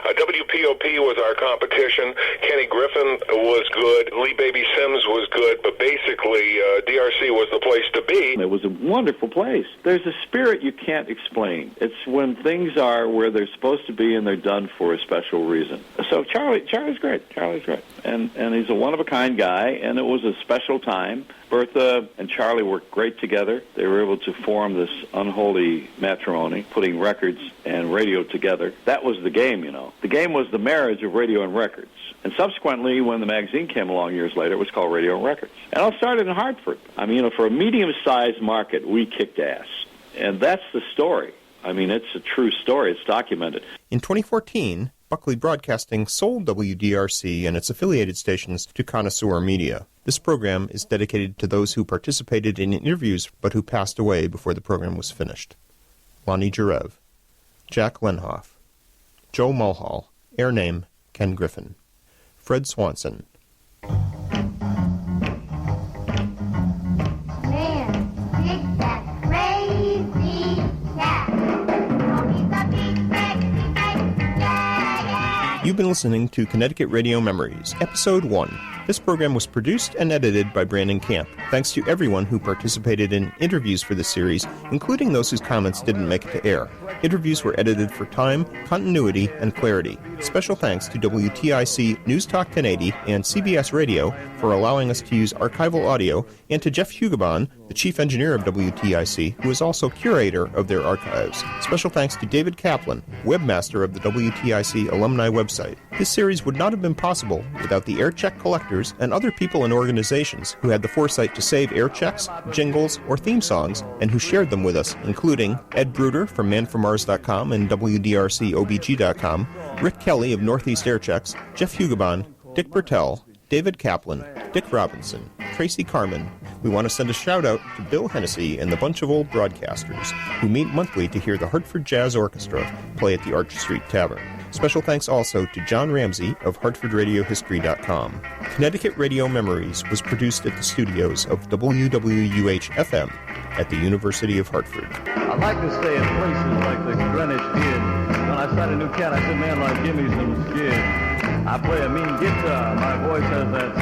WPOP was our competition. Kenny Griffin was good. Lee Baby Sims was good, but basically DRC was the place to be. It was a wonderful place. There's a spirit you can't explain. It's when things are where they're supposed to be and they're done for a special reason. So Charlie's great. Charlie's great. And he's a one-of-a-kind guy, and it was a special time. Bertha and Charlie worked great together. They were able to form this unholy matrimony, putting records and radio together. That was the game, The game was the marriage of radio and records. And subsequently, when the magazine came along years later, it was called Radio and Records. And all started in Hartford. I mean, for a medium-sized market, we kicked ass. And that's the story. I mean, it's a true story. It's documented. In 2014, Buckley Broadcasting sold WDRC and its affiliated stations to Connoisseur Media. This program is dedicated to those who participated in interviews but who passed away before the program was finished. Lonnie Jarev, Jack Lenhoff, Joe Mulhall. Air name, Ken Griffin. Fred Swanson. You've been listening to Connecticut Radio Memories, Episode 1. This program was produced and edited by Brandon Camp. Thanks to everyone who participated in interviews for this series, including those whose comments didn't make it to air. Interviews were edited for time, continuity, and clarity. Special thanks to WTIC News Talk 1080 and CBS Radio for allowing us to use archival audio, and to Jeff Hugebon, the chief engineer of WTIC, who is also curator of their archives. Special thanks to David Kaplan, webmaster of the WTIC alumni website. This series would not have been possible without the air check collectors and other people and organizations who had the foresight to save air checks, jingles, or theme songs, and who shared them with us, including Ed Bruder from manfrommars.com and WDRCOBG.com, Rick Kelly of Northeast Air Checks, Jeff Hugebon, Dick Bertel, David Kaplan, Dick Robinson, Tracy Carman. We want to send a shout-out to Bill Hennessy and the bunch of old broadcasters who meet monthly to hear the Hartford Jazz Orchestra play at the Arch Street Tavern. Special thanks also to John Ramsey of HartfordRadioHistory.com. Connecticut Radio Memories was produced at the studios of WWUH FM at the University of Hartford. I like to stay in places like the Greenwich did. When I signed a new cat, I said, man, like, give me some skid. I play a mean guitar. My voice has that